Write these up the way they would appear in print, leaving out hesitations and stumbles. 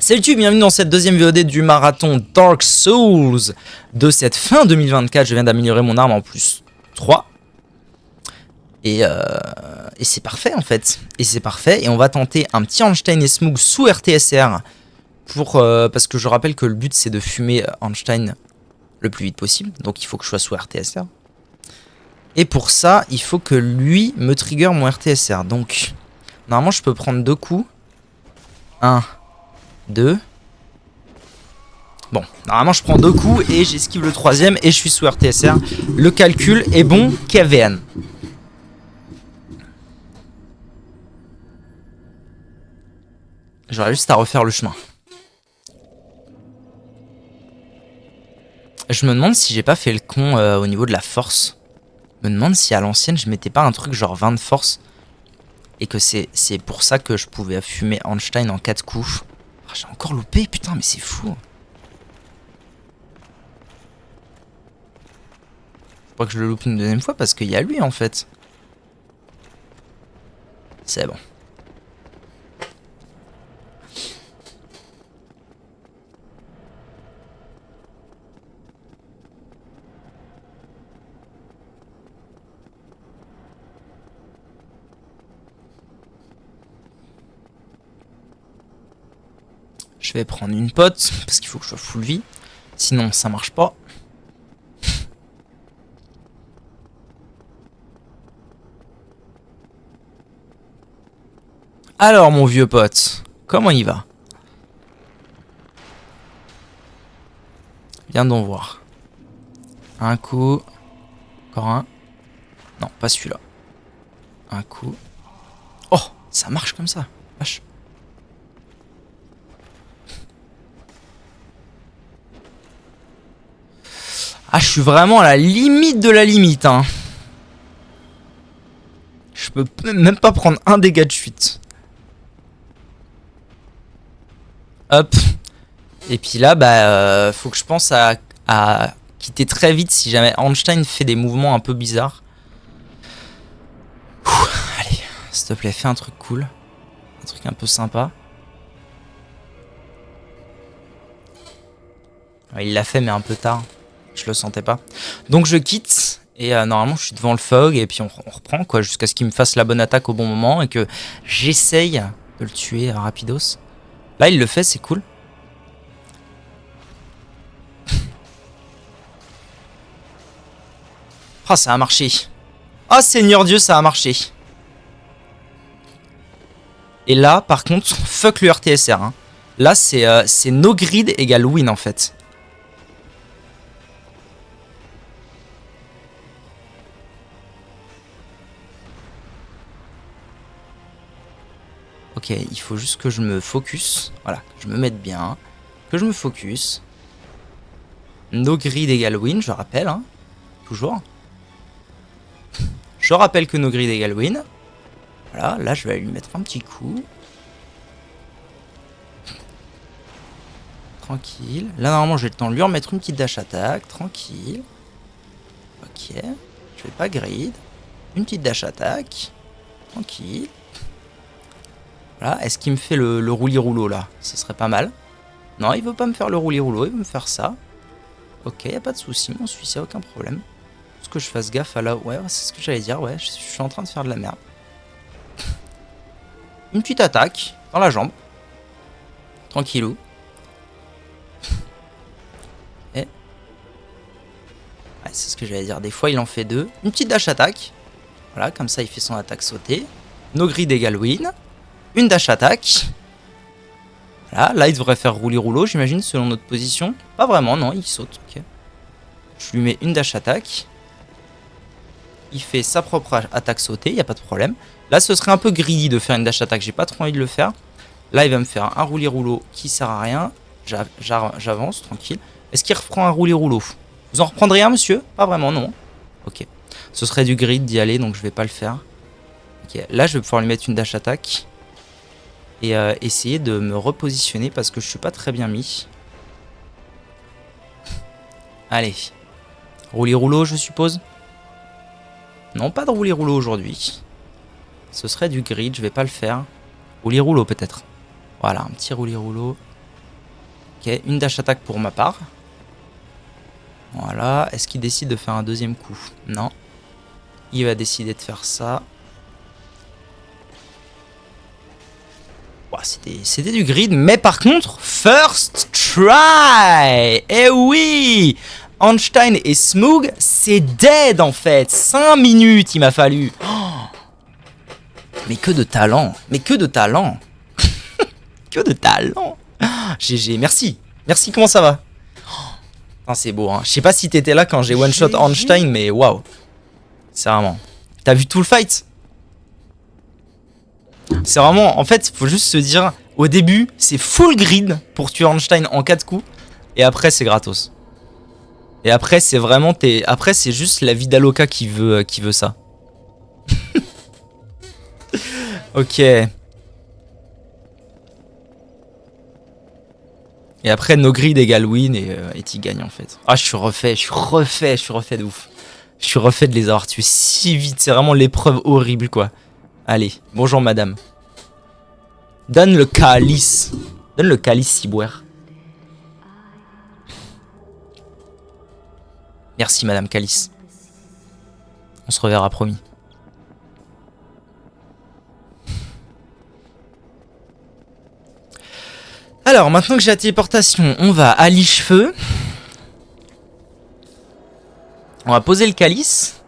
Salut YouTube, bienvenue dans cette deuxième VOD du marathon Dark Souls de cette fin 2024. Je viens d'améliorer mon arme en plus 3. Et c'est parfait en fait. Et c'est parfait. Et on va tenter un petit Ornstein et Smough sous RTSR. Parce que je rappelle que le but c'est de fumer Ornstein le plus vite possible. Donc il faut que je sois sous RTSR. Et pour ça, il faut que lui me trigger mon RTSR. Donc normalement je peux prendre 2 coups. 1, 2. Bon, normalement je prends 2 coups et j'esquive le 3ème et je suis sous RTSR. Le calcul est bon, KVN. J'aurais juste à refaire le chemin. Je me demande si j'ai pas fait le con au niveau de la force. Je me demande si à l'ancienne je mettais pas un truc genre 20 de force. Et que c'est pour ça que je pouvais fumer Ornstein en 4 coups. Oh, j'ai encore loupé, putain, mais c'est fou. Faut pas que je le loupe une deuxième fois parce qu'il y a lui en fait. C'est bon. Je vais prendre une pote parce qu'il faut que je sois full vie. Sinon ça marche pas. Alors mon vieux pote, comment il va? Viens donc voir. Un coup. Encore un. Non, pas celui-là. Un coup. Oh, ça marche comme ça. Vache. Ah, je suis vraiment à la limite de la limite, hein. Je peux même pas prendre un dégât de chute. Hop. Et puis là, bah, faut que je pense à quitter très vite si jamais Ornstein fait des mouvements un peu bizarres. Ouh, allez, s'il te plaît, fais un truc cool. Un truc un peu sympa. Ouais, il l'a fait, mais un peu tard. Je le sentais pas. Donc je quitte. Et normalement, je suis devant le fog. Et puis on reprend, quoi, jusqu'à ce qu'il me fasse la bonne attaque au bon moment. Et que j'essaye de le tuer rapidos. Là, il le fait, c'est cool. Oh, ça a marché. Oh, Seigneur Dieu, ça a marché. Et là, par contre, fuck le RTSR. Hein. Là, c'est no grid égale win, en fait. Ok, il faut juste que je me focus. Voilà, que je me mette bien. Que je me focus. No grid égale win, je rappelle. Hein, toujours. Je rappelle que no grid égale win. Voilà, là je vais lui mettre un petit coup. Tranquille. Là normalement j'ai le temps de lui remettre une petite dash attack. Tranquille. Ok. Je vais pas grid. Une petite dash attack. Tranquille. Voilà. Est-ce qu'il me fait le roulis-rouleau là? Ce serait pas mal. Non, il veut pas me faire le roulis-rouleau. Il veut me faire ça. Ok, y a pas de souci. Mon Suisse, y a aucun problème. Faut que je fasse gaffe à là. Ouais, c'est ce que j'allais dire. Ouais, je suis en train de faire de la merde. Une petite attaque dans la jambe. Tranquillou. Et... ouais, c'est ce que j'allais dire. Des fois, il en fait 2. Une petite dash attack. Voilà, comme ça, il fait son attaque sautée. No grid égale win. Une dash attack. Voilà, là, il devrait faire rouler rouleau, j'imagine, selon notre position. Pas vraiment, non, il saute. Ok. Je lui mets une dash attack. Il fait sa propre attaque sautée, il n'y a pas de problème. Là, ce serait un peu greedy de faire une dash attack. J'ai pas trop envie de le faire. Là, il va me faire un roulis rouleau qui sert à rien. J'avance, tranquille. Est-ce qu'il reprend un roulis rouleau? Vous en reprendrez un, monsieur? Pas vraiment, non. Ok. Ce serait du grid d'y aller, donc je vais pas le faire. Ok. Là, je vais pouvoir lui mettre une dash attack. Et essayer de me repositionner parce que je suis pas très bien mis. Allez. Roulis rouleau, je suppose? Non, pas de roulis rouleau aujourd'hui. Ce serait du grid, je vais pas le faire. Roulis rouleau peut-être. Voilà, un petit roulis rouleau. Ok, une dash attack pour ma part. Voilà. Est-ce qu'il décide de faire un deuxième coup? Non. Il va décider de faire ça. Wow, c'était du grid, mais par contre, first try. Eh oui, Einstein et Smoog, c'est dead en fait. 5 minutes il m'a fallu. Oh, mais que de talent. Mais que de talent. Que de talent. GG, merci. Merci, comment ça va? Oh, c'est beau, hein. Je sais pas si t'étais là quand j'ai one-shot Einstein, mais waouh. C'est vraiment... T'as vu tout le fight? C'est vraiment, en fait, faut juste se dire, au début, c'est full grid pour tuer Einstein en 4 coups, et après, c'est gratos. Et après, c'est vraiment, après, c'est juste la vie d'Aloka qui veut ça. Ok. Et après, no grid égale win, et t'y gagnes, en fait. Ah, je suis refait de ouf. Je suis refait de les avoir tués si vite, c'est vraiment l'épreuve horrible, quoi. Allez, bonjour madame. Donne le calice. Donne le calice, Ciboire. Merci madame Calice. On se reverra, promis. Alors, maintenant que j'ai la téléportation, on va à Lichefeu. On va poser le calice.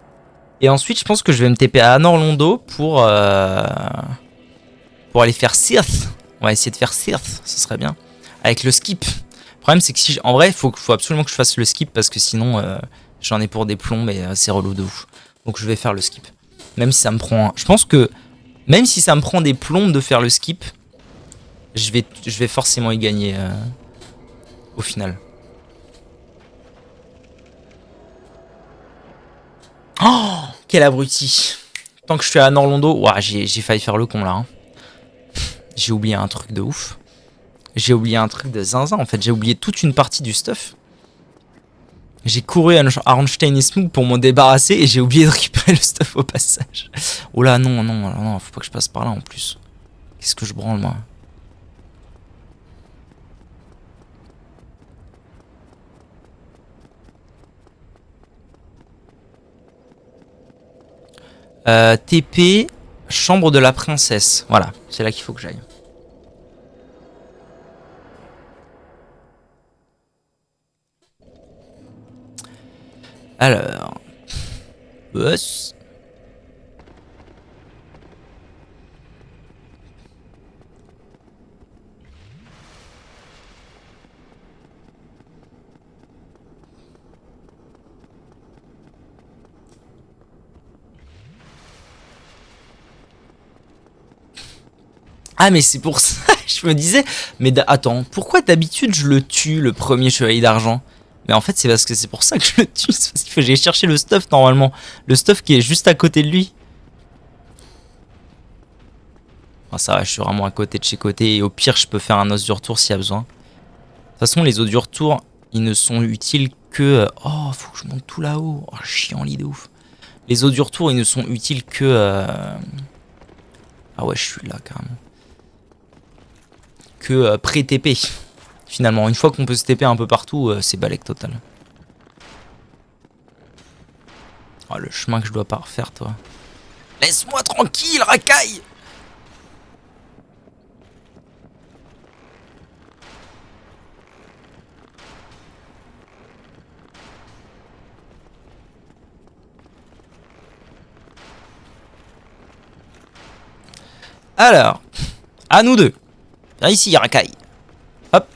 Et ensuite, je pense que je vais me TP à Anorlondo pour aller faire Sirth. On va essayer de faire Sirth, ce serait bien. Avec le skip. Le problème, c'est que si en vrai, il faut absolument que je fasse le skip parce que sinon, j'en ai pour des plombs et c'est relou de ouf. Donc je vais faire le skip. Même si ça me prend... Je pense que même si ça me prend des plombs de faire le skip, je vais forcément y gagner au final. Oh, quel abruti. Tant que je suis à Anorlondo, ouah, j'ai failli faire le con là. Hein. J'ai oublié un truc de ouf. J'ai oublié un truc de zinzin en fait. J'ai oublié toute une partie du stuff. J'ai couru à Einstein et Smoog pour m'en débarrasser et j'ai oublié de récupérer le stuff au passage. Oh là, non, non, non, faut pas que je passe par là en plus. Qu'est-ce que je branle moi? TP, chambre de la princesse. Voilà, c'est là qu'il faut que j'aille. Alors... Bus. Ah mais c'est pour ça, je me disais, mais attends, pourquoi d'habitude je le tue le premier chevalier d'argent? Mais en fait c'est parce que c'est pour ça que je le tue, c'est parce qu'il faut que j'aille chercher le stuff normalement. Le stuff qui est juste à côté de lui. Oh, ça va, je suis vraiment à côté de chez côté et au pire je peux faire un os du retour s'il y a besoin. De toute façon les os du retour, ils ne sont utiles que... Oh, faut que je monte tout là-haut. Oh, chiant lit de ouf. Les os du retour, ils ne sont utiles que... Ah ouais, je suis là carrément. Que pré-TP. Finalement, une fois qu'on peut se TP un peu partout, c'est balèque total. Oh, le chemin que je dois pas refaire, toi. Laisse-moi tranquille, racaille! Alors, à nous deux. Viens ici, racaille. Hop.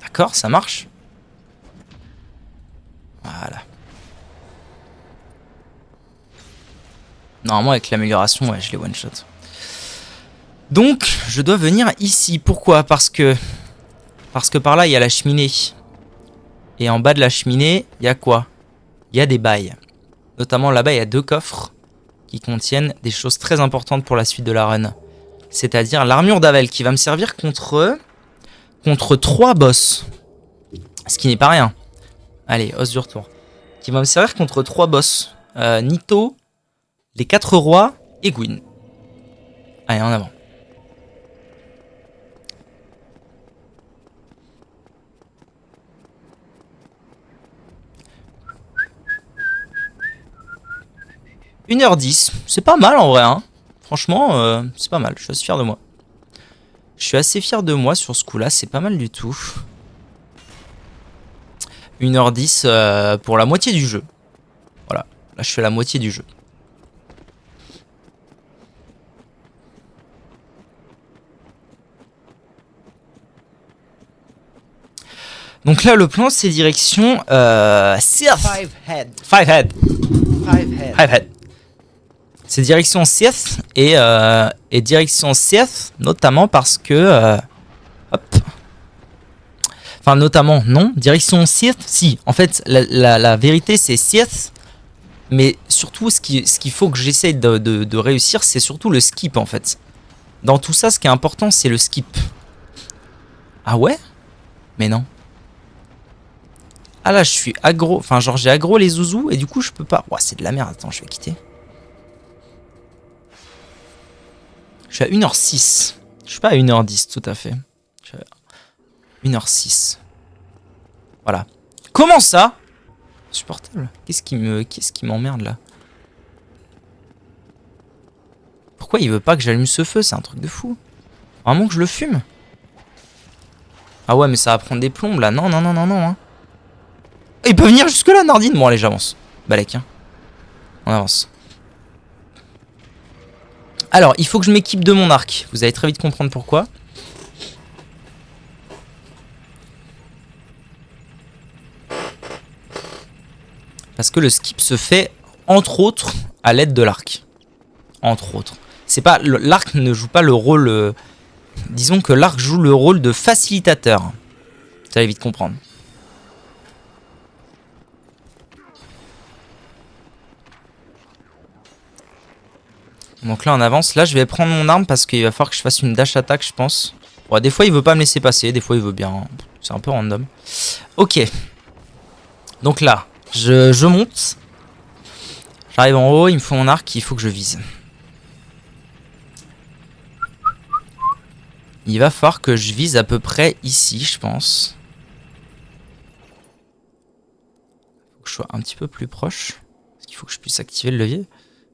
D'accord, ça marche. Voilà. Normalement, avec l'amélioration, ouais, je les one-shot. Donc, je dois venir ici. Pourquoi? Parce que par là, il y a la cheminée. Et en bas de la cheminée, il y a quoi? Il y a des bails. Notamment là-bas, il y a 2 coffres qui contiennent des choses très importantes pour la suite de la run. C'est-à-dire l'armure d'Avel qui va me servir contre 3 boss. Ce qui n'est pas rien. Allez, os du retour. Qui va me servir contre 3 boss. Nito, les 4 rois et Gwyn. Allez, en avant. 1h10, c'est pas mal en vrai, hein. Franchement, c'est pas mal, je suis assez fier de moi. Je suis assez fier de moi sur ce coup-là, c'est pas mal du tout. 1h10 pour la moitié du jeu. Voilà, là je fais la moitié du jeu. Donc là le plan c'est direction Sith. Five head. Five Head. Five head. Five Head. C'est direction Sith et direction Sith notamment parce que hop. Enfin notamment non, direction Sith si. En fait la vérité c'est Sith, mais surtout ce qu'il faut que j'essaye de réussir c'est surtout le skip en fait. Dans tout ça ce qui est important c'est le skip. Ah ouais? Mais non. Ah là je suis aggro, enfin genre j'ai aggro les zouzous et du coup je peux pas. Ouah c'est de la merde, attends je vais quitter. Je suis à 1h06. Je suis pas à 1h10 tout à fait. Je suis à 1h06. Voilà. Comment ça? Supportable. Qu'est-ce qui m'emmerde là? Pourquoi il veut pas que j'allume ce feu? C'est un truc de fou. Vraiment que je le fume? Ah ouais mais ça va prendre des plombes là. Non non non non non. Hein. Il peut venir jusque là Nardine. Bon allez j'avance. Balek hein. On avance. Alors, il faut que je m'équipe de mon arc. Vous allez très vite comprendre pourquoi. Parce que le skip se fait, entre autres, à l'aide de l'arc. Entre autres. C'est pas l'arc ne joue pas le rôle... disons que l'arc joue le rôle de facilitateur. Vous allez vite comprendre. Donc là on avance, là je vais prendre mon arme parce qu'il va falloir que je fasse une dash attack je pense. Bon, des fois il veut pas me laisser passer, des fois il veut bien, c'est un peu random. Ok. Donc là, je monte. J'arrive en haut, il me faut mon arc, il faut que je vise. Il va falloir que je vise à peu près ici je pense. Faut que je sois un petit peu plus proche. Parce qu'il faut que je puisse activer le levier.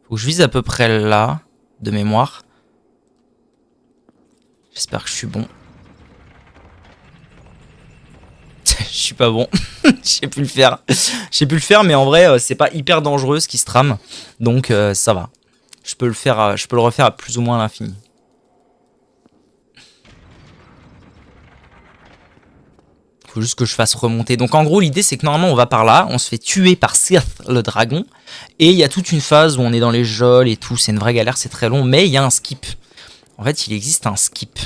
Faut que je vise à peu près là, de mémoire. J'espère que je suis bon. Je suis pas bon. J'ai pu le faire. J'ai pu le faire, mais en vrai, c'est pas hyper dangereux ce qui se trame. Donc ça va. Je peux le faire, je peux le refaire à plus ou moins à l'infini. Faut juste que je fasse remonter. Donc en gros l'idée c'est que normalement on va par là, on se fait tuer par Sith le dragon, et il y a toute une phase où on est dans les geôles et tout, c'est une vraie galère, c'est très long, mais il y a un skip. En fait il existe un skip.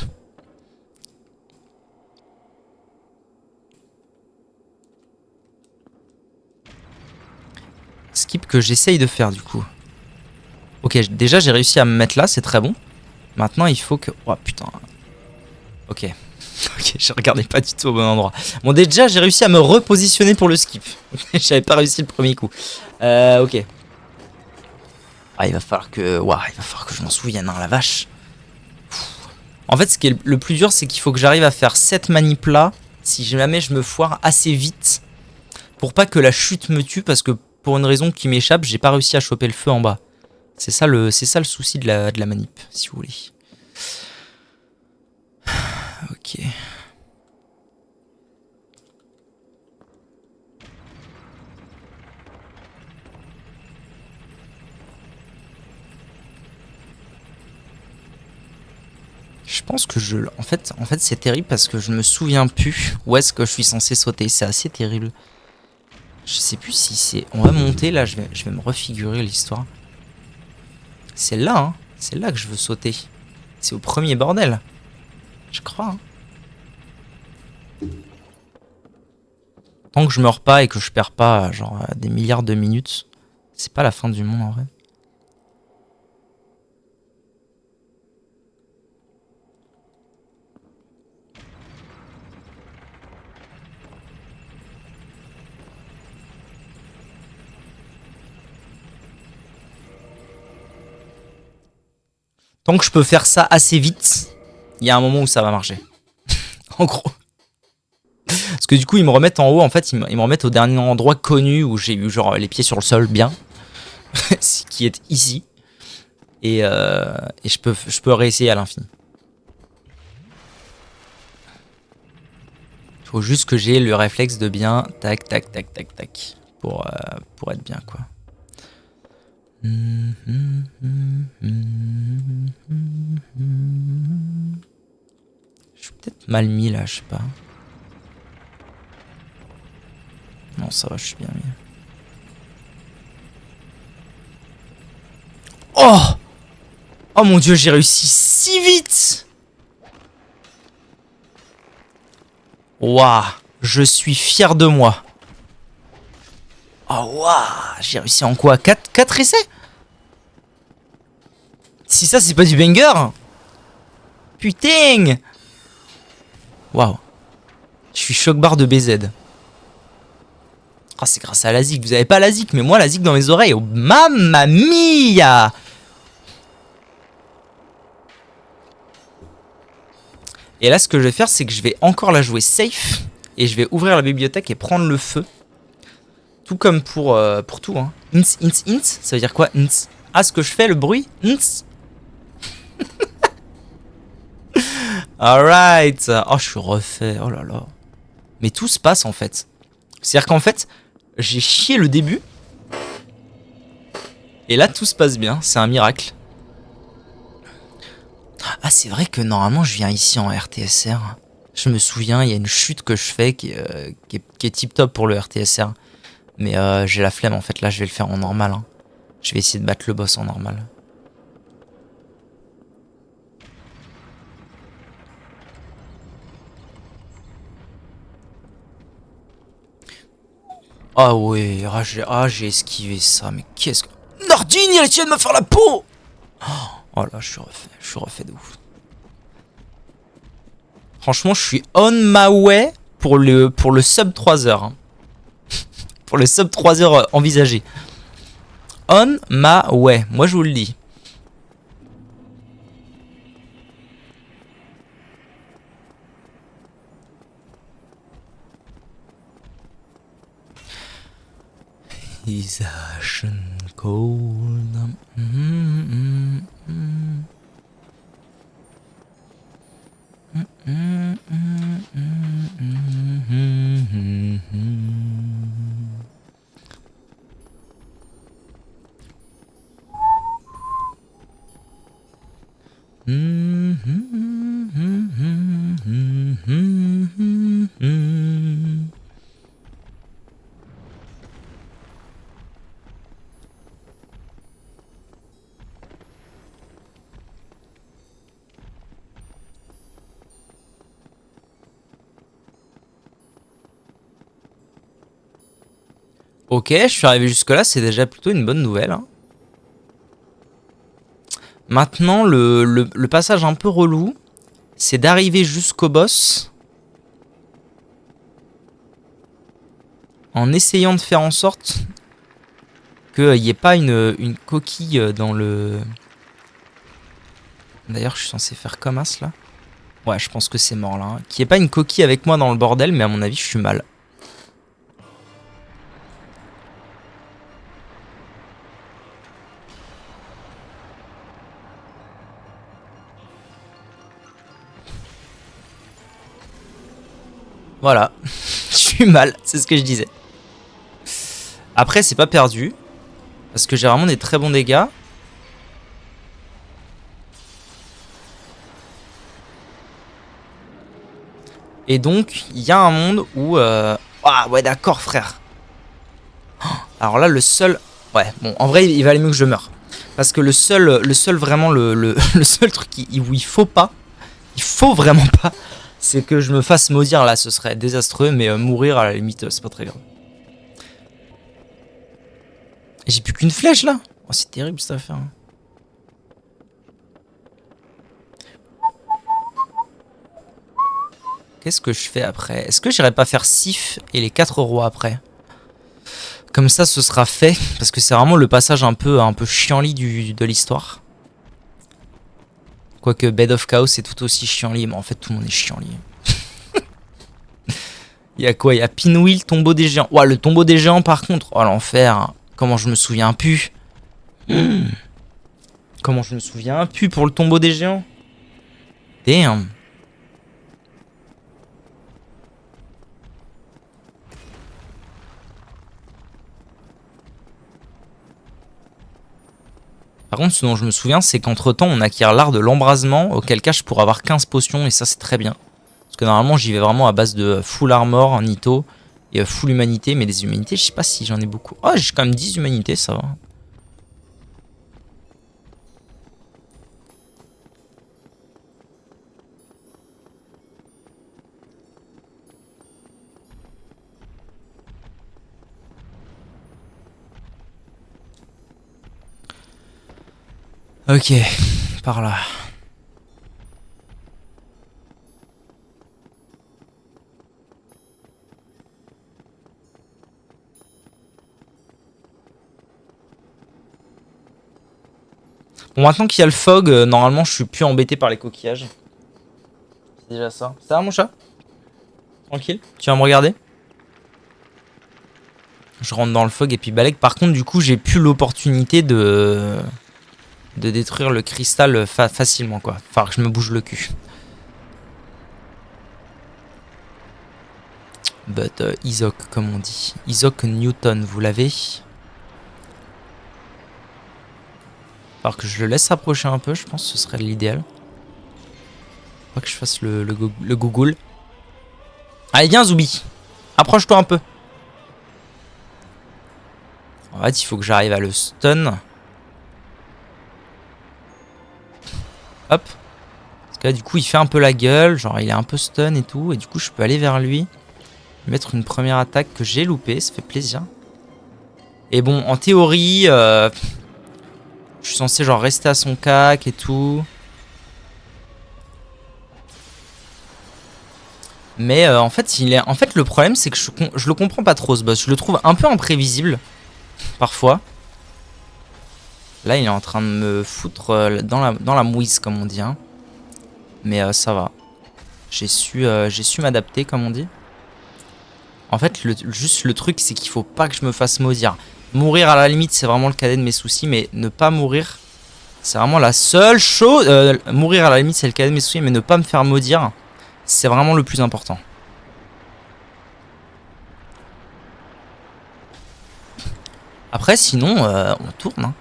Skip que j'essaye de faire du coup. Ok, déjà j'ai réussi à me mettre là, c'est très bon. Maintenant il faut que... Oh putain. Ok. Ok, je regardais pas du tout au bon endroit. Bon, déjà, j'ai réussi à me repositionner pour le skip. J'avais pas réussi le premier coup. Ok. Ah, il va falloir que... Ouah, il va falloir que je m'en souvienne, hein, la vache. En fait, ce qui est le plus dur, c'est qu'il faut que j'arrive à faire cette manip là, si jamais je me foire assez vite, pour pas que la chute me tue, parce que pour une raison qui m'échappe, j'ai pas réussi à choper le feu en bas. C'est ça le souci de la manip, si vous voulez. Ok. Je pense que En fait c'est terrible parce que je ne me souviens plus où est-ce que je suis censé sauter. C'est assez terrible. Je sais plus si c'est... On va monter là, je vais me refigurer l'histoire. C'est là, hein. C'est là que je veux sauter. C'est au premier bordel. Je crois, hein. Tant que je meurs pas et que je perds pas genre des milliards de minutes, c'est pas la fin du monde en vrai. Tant que je peux faire ça assez vite, il y a un moment où ça va marcher. En gros. Parce que du coup, ils me remettent en haut, en fait, ils me remettent au dernier endroit connu où j'ai eu genre les pieds sur le sol bien. qui est easy. Et je peux réessayer à l'infini. Il faut juste que j'ai le réflexe de bien tac tac tac tac tac pour être bien quoi. Je suis peut-être mal mis là, je sais pas. Non, ça va, je suis bien mis. Oh! Oh mon dieu, j'ai réussi si vite! Waouh! Je suis fier de moi. Oh waouh! J'ai réussi en quoi? 4 essais? Si ça, c'est pas du banger! Putain! Waouh! Je suis choc-barre de BZ. Oh, c'est grâce à la zik. Vous avez pas la zik, mais moi la zik dans mes oreilles. Oh, mamma mia! Et là, ce que je vais faire, c'est que je vais encore la jouer safe. Et je vais ouvrir la bibliothèque et prendre le feu. Tout comme pour tout. Hein. Ins, ins, ins. Ça veut dire quoi, ins? Ah, ce que je fais, le bruit? Ins. Alright. Oh, je suis refait. Oh là là. Mais tout se passe en fait. C'est-à-dire qu'en fait, j'ai chié le début. Et là, tout se passe bien. C'est un miracle. Ah, c'est vrai que normalement, je viens ici en RTSR. Je me souviens, il y a une chute que je fais qui est tip top pour le RTSR. Mais j'ai la flemme en fait. Là, je vais le faire en normal. Hein. Je vais essayer de battre le boss en normal. Ah ouais, j'ai esquivé ça, mais qu'est-ce que... Nardine, il essaie de me faire la peau. Oh là, je suis refait de ouf. Franchement, je suis on my way pour le sub 3 heures. Hein. Pour le sub 3 heures envisagé. On my way, moi je vous le dis. Is Ashen cold? Ok, je suis arrivé jusque là, c'est déjà plutôt une bonne nouvelle. Hein. Maintenant, le passage un peu relou, c'est d'arriver jusqu'au boss en essayant de faire en sorte qu'il n'y ait pas une coquille dans le... D'ailleurs, je suis censé faire comme as là. Ouais, je pense que c'est mort là. Hein. Qu'il n'y ait pas une coquille avec moi dans le bordel, mais à mon avis, je suis mal. Voilà, je suis mal, c'est ce que je disais. Après, c'est pas perdu, parce que j'ai vraiment des très bons dégâts. Et donc, il y a un monde où... Ah ouais, d'accord, frère. Alors là, le seul... Ouais, bon, en vrai, il va aller mieux que je meure. Parce que le seul vraiment, le seul truc où il faut vraiment pas... C'est que je me fasse maudire là, ce serait désastreux, mais mourir à la limite, c'est pas très grave. J'ai plus qu'une flèche là. Oh, c'est terrible cette affaire. Hein. Qu'est-ce que je fais après? Est-ce que j'irai pas faire Sif et les 4 rois après? Comme ça, ce sera fait, parce que c'est vraiment le passage un peu chiant-lit de l'histoire. Quoique Bed of Chaos est tout aussi chiant-lit, mais en fait tout le monde est chiant-lit. Il y a quoi? Il y a Pinwheel, tombeau des géants. Ouah, le tombeau des géants par contre. Oh l'enfer. Comment je me souviens plus. Comment je me souviens? Puis pour le tombeau des géants. Damn. Par contre, ce dont je me souviens, c'est qu'entre temps, on acquiert l'art de l'embrasement, auquel cas je pourrais avoir 15 potions, et ça, c'est très bien. Parce que normalement, j'y vais vraiment à base de full armor, nito, et full humanité, mais des humanités, je sais pas si j'en ai beaucoup. Oh, j'ai quand même 10 humanités, ça va. Ok, par là. Bon, maintenant qu'il y a le fog, normalement je suis plus embêté par les coquillages. C'est déjà ça. Ça va mon chat? Tranquille? Tu vas me regarder? Je rentre dans le fog et puis balèque. Par contre, du coup, j'ai plus l'opportunité de détruire le cristal facilement, quoi. Enfin, que je me bouge le cul. But Isaac, comme on dit. Isaac Newton, vous l'avez? Alors que je le laisse s'approcher un peu, je pense que ce serait l'idéal. Pas que je fasse le Google. Allez, viens, Zoubi. Approche-toi un peu. En fait, il faut que j'arrive à le stun. Hop. Parce que là, du coup, il fait un peu la gueule. Genre, il est un peu stun et tout. Et du coup, je peux aller vers lui. Mettre une première attaque que j'ai loupée. Ça fait plaisir. Et bon, en théorie, je suis censé genre rester à son cac et tout. Mais en fait, le problème, c'est que je le comprends pas trop, ce boss. Je le trouve un peu imprévisible. Parfois. Là, il est en train de me foutre dans la mouise, comme on dit. Hein. Mais ça va. J'ai su m'adapter, comme on dit. En fait, juste le truc, c'est qu'il faut pas que je me fasse maudire. Mourir, à la limite, c'est vraiment le cadet de mes soucis. Mais ne pas mourir, c'est vraiment la seule chose. Mourir, à la limite, c'est le cadet de mes soucis. Mais ne pas me faire maudire, c'est vraiment le plus important. Après, sinon, on tourne. Hein.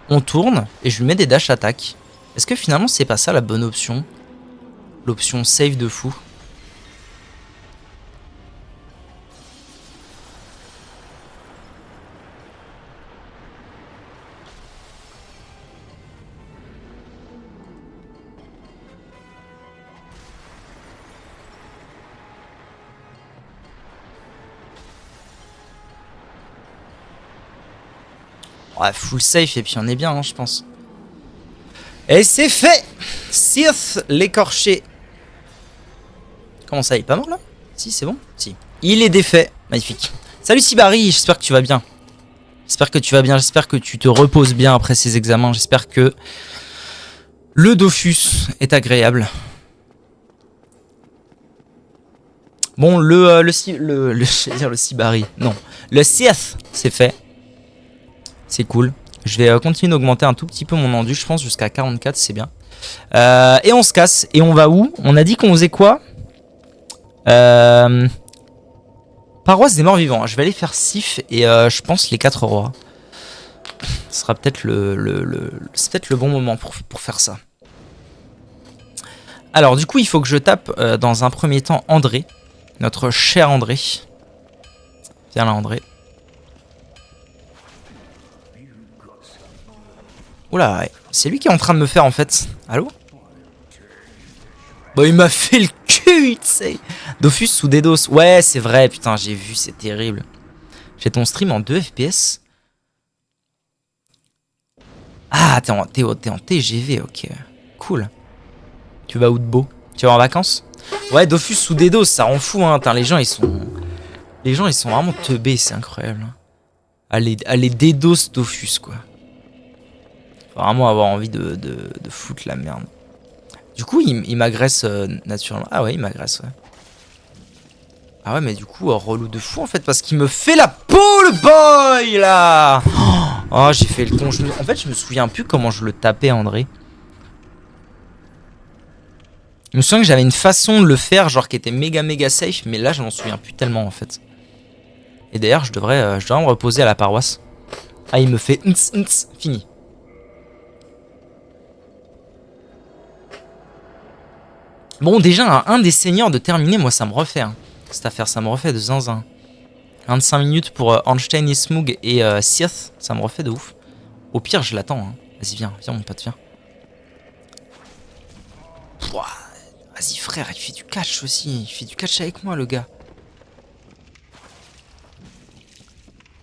On tourne et je lui mets des dash attack. Est-ce que finalement, c'est pas ça la bonne option? L'option save de fou. Ouais, full safe et puis on est bien, hein, je pense. Et c'est fait! Sith l'écorché. Comment ça, il est pas mort là? Si, c'est bon? Si. Il est défait. Magnifique. Salut Sibari, j'espère que tu vas bien. J'espère que tu vas bien, j'espère que tu te reposes bien après ces examens. J'espère que le Dofus est agréable. Bon, le Sibari, non. Le Sith, c'est fait. C'est cool. Je vais continuer d'augmenter un tout petit peu mon endu, je pense, jusqu'à 44, c'est bien. Et on se casse. Et on va où? On a dit qu'on faisait quoi? Paroisse des morts vivants. Je vais aller faire Sif et je pense les 4 rois. Ce sera peut-être c'est peut-être le bon moment pour faire ça. Alors du coup, il faut que je tape dans un premier temps André. Notre cher André. Viens là, André. Oula, ouais. C'est lui qui est en train de me faire en fait. Allô? Bah il m'a fait le cul, tu sais. Dofus sous DDoS. Ouais, c'est vrai, putain, j'ai vu, c'est terrible. J'ai ton stream en 2 FPS. Ah, t'es en TGV, ok. Cool. Tu vas où de beau? Tu vas en vacances? Ouais, Dofus sous DDoS, ça rend fou, hein. Putain, les gens, ils sont vraiment teubés, c'est incroyable. Allez, DDoS Dofus, quoi. Faut vraiment avoir envie de foutre la merde. Du coup, il m'agresse naturellement. Ah ouais, il m'agresse, ouais. Ah ouais, mais du coup, relou de fou en fait, parce qu'il me fait la peau, le boy, là. Oh, j'ai fait le con. En fait, je me souviens plus comment je le tapais, André. Je me souviens que j'avais une façon de le faire, genre qui était méga safe, mais là, je m'en souviens plus tellement, en fait. Et d'ailleurs, je devrais me reposer à la paroisse. Ah, il me fait fini. Bon, déjà, un des seigneurs de terminer, moi, ça me refait. Hein. Cette affaire, ça me refait de zinzin. 25 minutes pour Ornstein et Smoog et Sirth, ça me refait de ouf. Au pire, je l'attends. Hein. Vas-y, viens, mon pote, viens. Vas-y, frère, il fait du catch aussi. Il fait du catch avec moi, le gars.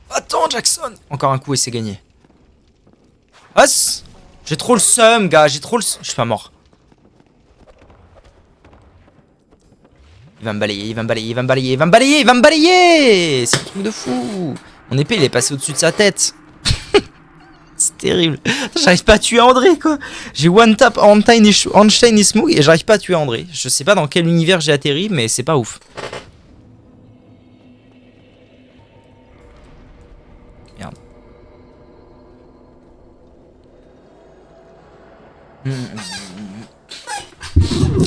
Attends, Jackson. Encore un coup et c'est gagné. Os. J'ai trop le seum, gars. J'ai trop le seum. Je suis pas mort. Il va me balayer, il va me balayer, il va me balayer, il va me balayer, il va me balayer. C'est un truc de fou. Mon épée, il est passé au-dessus de sa tête. C'est terrible. J'arrive pas à tuer André, quoi. J'ai one tap Ornstein et Smoog et j'arrive pas à tuer André. Je sais pas dans quel univers j'ai atterri, mais c'est pas ouf. Merde.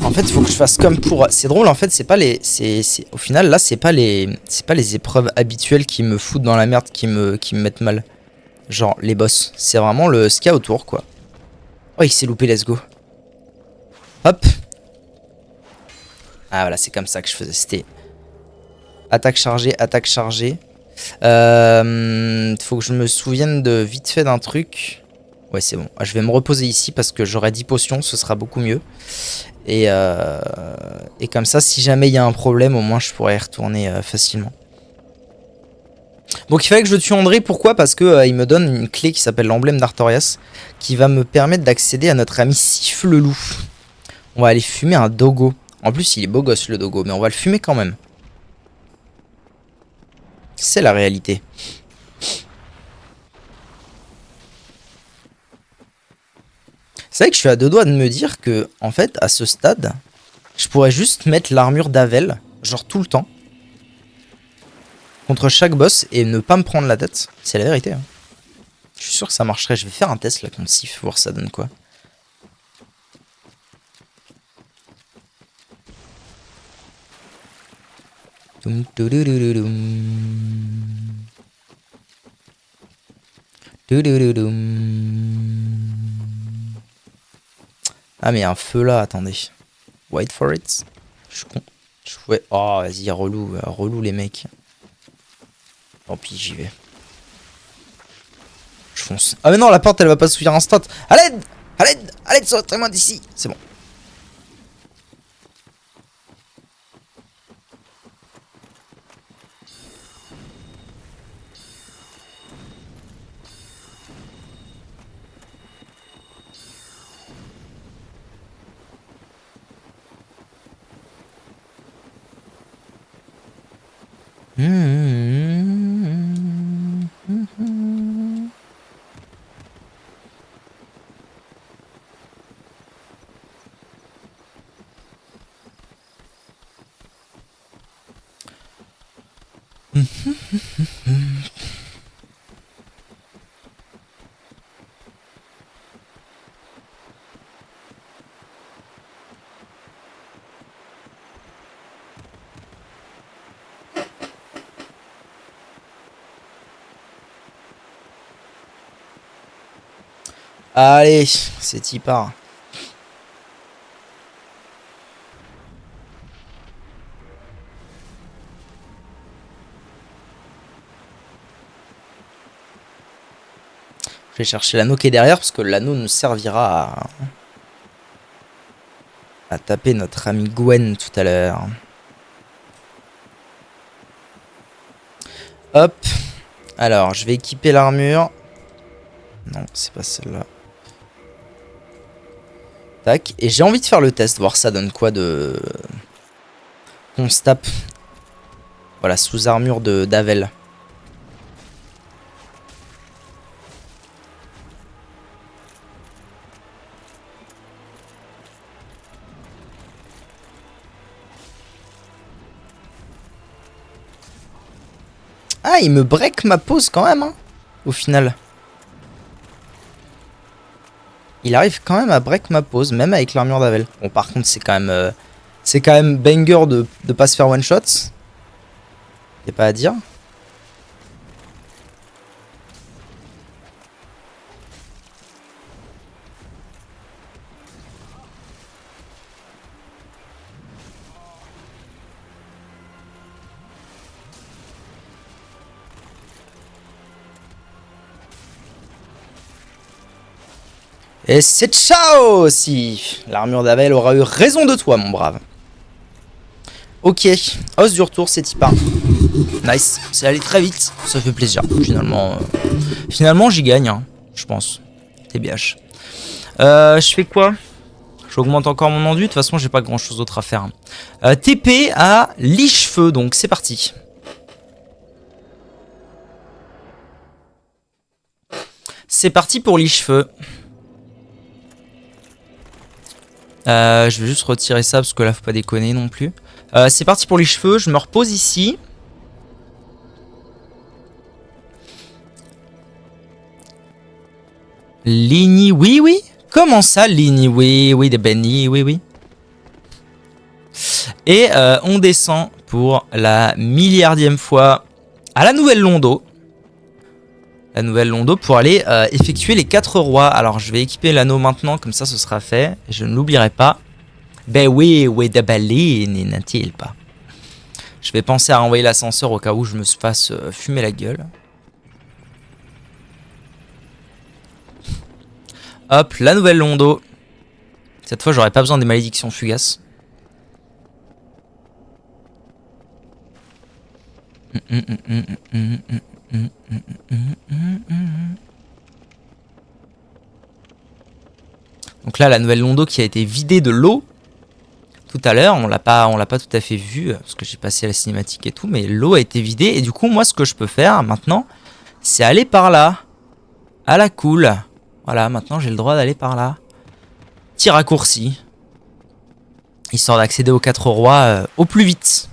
En fait, il faut que je fasse comme pour. C'est drôle, en fait, c'est pas les. Au final, là, c'est pas les épreuves habituelles qui me foutent dans la merde, qui me mettent mal. Genre les boss. C'est vraiment le ce qu'il y a autour, quoi. Oh, il s'est loupé, let's go. Hop. Ah, voilà, c'est comme ça que je faisais. C'était attaque chargée, attaque chargée. Faut que je me souvienne de vite fait d'un truc. Ouais, c'est bon. Je vais me reposer ici parce que j'aurai 10 potions, ce sera beaucoup mieux. Et comme ça, si jamais il y a un problème, au moins je pourrais y retourner facilement. Donc il fallait que je tue André, pourquoi? Parce que il me donne une clé qui s'appelle l'emblème d'Artorias, qui va me permettre d'accéder à notre ami Siffle-Loup. On va aller fumer un dogo. En plus il est beau gosse le dogo, mais on va le fumer quand même. C'est la réalité. C'est vrai que je suis à deux doigts de me dire que, en fait, à ce stade, je pourrais juste mettre l'armure d'Avel, genre tout le temps, contre chaque boss et ne pas me prendre la tête. C'est la vérité. Hein. Je suis sûr que ça marcherait. Je vais faire un test là contre Sif, voir ça donne quoi. Ah mais un feu là, attendez. Wait for it. Je suis con. Ouais. Oh vas-y, relou, relou les mecs. Tant pis, j'y vais. Je fonce. Ah mais non, la porte elle va pas s'ouvrir instant. À l'aide! À l'aide! À l'aide, sortez-moi d'ici! C'est bon. Allez, c'est y part. Je vais chercher l'anneau qui est derrière parce que l'anneau nous servira à taper notre ami Gwen tout à l'heure. Hop. Alors, je vais équiper l'armure. Non, c'est pas celle-là. Tac. Et j'ai envie de faire le test, voir ça donne quoi de... On se tape. Voilà, sous armure d'Avel. Ah, il me break ma pose quand même, hein, au final. il arrive quand même à break ma pose, même avec l'armure d'Avel. Bon, par contre, c'est quand même banger de pas se faire one shot. Y a pas à dire. Et c'est ciao aussi. L'armure d'Avel aura eu raison de toi, mon brave. Ok, os du retour, c'est Tipa. Nice, c'est allé très vite, ça fait plaisir. Finalement j'y gagne, hein, je pense. TBH. Je fais quoi? J'augmente encore mon enduit, de toute façon j'ai pas grand chose d'autre à faire. TP à Lichefeu, donc c'est parti. C'est parti pour Lichefeu. Je vais juste retirer ça parce que là faut pas déconner non plus. C'est parti pour les cheveux, je me repose ici. Ligny, oui, oui. Comment ça, Ligny, oui, oui, des Benny, oui, oui. Et on descend pour la milliardième fois à la Nouvelle Londo. La Nouvelle Londo pour aller effectuer les 4 rois. Alors je vais équiper l'anneau maintenant, comme ça ce sera fait. Je ne l'oublierai pas. Ben oui, oui, de baline, n'a-t-il pas. Je vais penser à renvoyer l'ascenseur au cas où je me fasse fumer la gueule. Hop, la Nouvelle Londo. Cette fois, j'aurai pas besoin des malédictions fugaces. Donc là, la Nouvelle Londo qui a été vidée de l'eau. Tout à l'heure, on l'a pas tout à fait vu, parce que j'ai passé la cinématique et tout, mais l'eau a été vidée. Et du coup, moi, ce que je peux faire maintenant, c'est aller par là. À la cool. Voilà, maintenant, j'ai le droit d'aller par là. Petit raccourci. Histoire d'accéder aux 4 rois au plus vite.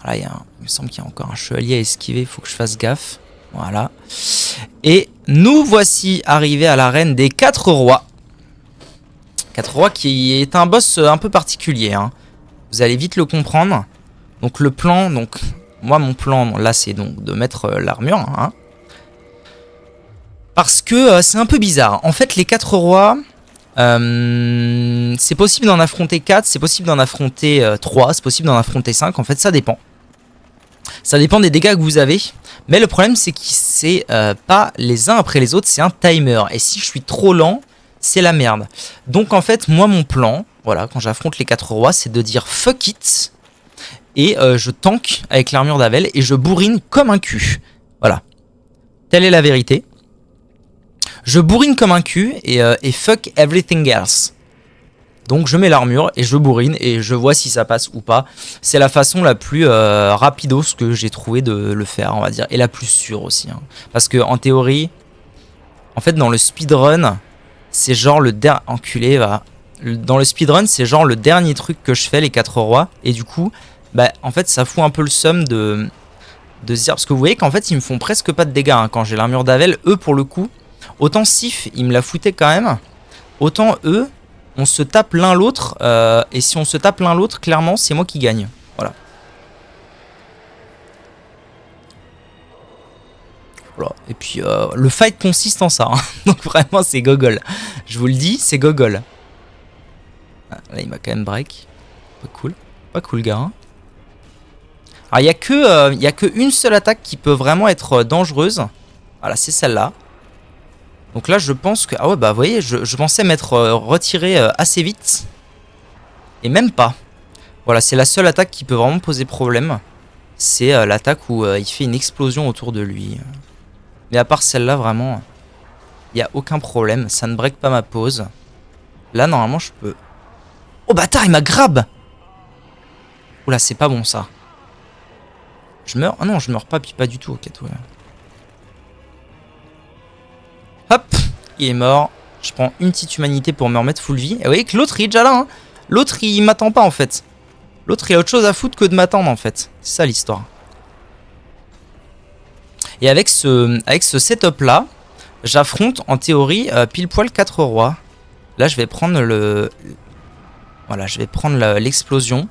Voilà, il me semble qu'il y a encore un chevalier à esquiver, il faut que je fasse gaffe. Voilà. Et nous voici arrivés à l'arène des 4 rois. 4 rois qui est un boss un peu particulier. Hein. Vous allez vite le comprendre. Donc le plan, moi mon plan là c'est donc de mettre l'armure. Hein. Parce que c'est un peu bizarre. En fait les 4 rois, c'est possible d'en affronter 4, c'est possible d'en affronter 3, c'est possible d'en affronter 5. En fait ça dépend. Ça dépend des dégâts que vous avez. Mais le problème, c'est que c'est pas les uns après les autres, c'est un timer. Et si je suis trop lent, c'est la merde. Donc en fait, moi, mon plan, voilà, quand j'affronte les 4 rois, c'est de dire fuck it. Et je tank avec l'armure d'Avel et je bourrine comme un cul. Voilà. Telle est la vérité. Je bourrine comme un cul et fuck everything else. Donc je mets l'armure et je bourrine et je vois si ça passe ou pas. C'est la façon la plus rapidos que j'ai trouvé de le faire, on va dire. Et la plus sûre aussi. Hein. Parce que en théorie, en fait dans le speedrun, c'est genre le dernier... Enculé, va. Dans le speedrun, c'est genre le dernier truc que je fais, les 4 rois. Et du coup, bah, en fait ça fout un peu le seum de se dire... Parce que vous voyez qu'en fait ils me font presque pas de dégâts hein, quand j'ai l'armure d'Avel. Eux pour le coup, autant Sif, ils me la foutaient quand même. Autant eux... On se tape l'un l'autre, et si on se tape l'un l'autre, clairement, c'est moi qui gagne. Voilà. Voilà. Et puis, le fight consiste en ça. Hein. Donc vraiment, c'est gogol. Je vous le dis, c'est gogol. Ah, là, il m'a quand même break. Pas cool. Pas cool, gars. Hein. Alors, il n'y a que une seule attaque qui peut vraiment être dangereuse. Voilà, c'est celle-là. Donc là, je pense que... Ah ouais, bah vous voyez, je pensais m'être retiré assez vite. Et même pas. Voilà, c'est la seule attaque qui peut vraiment poser problème. C'est l'attaque où il fait une explosion autour de lui. Mais à part celle-là, vraiment, il n'y a aucun problème. Ça ne break pas ma pause. Là, normalement, je peux... Oh bâtard, il m'a grab. Oula, c'est pas bon, ça. Je meurs? Ah non, je meurs pas, puis pas du tout. Ok, tout. Hop, il est mort. Je prends une petite humanité pour me remettre full vie. Et vous voyez que l'autre, il est déjà là. Hein. L'autre, il m'attend pas, en fait. L'autre, il a autre chose à foutre que de m'attendre, en fait. C'est ça, l'histoire. Et avec ce setup-là, j'affronte en théorie pile poil 4 rois. Là, je vais prendre voilà, je vais prendre l'explosion.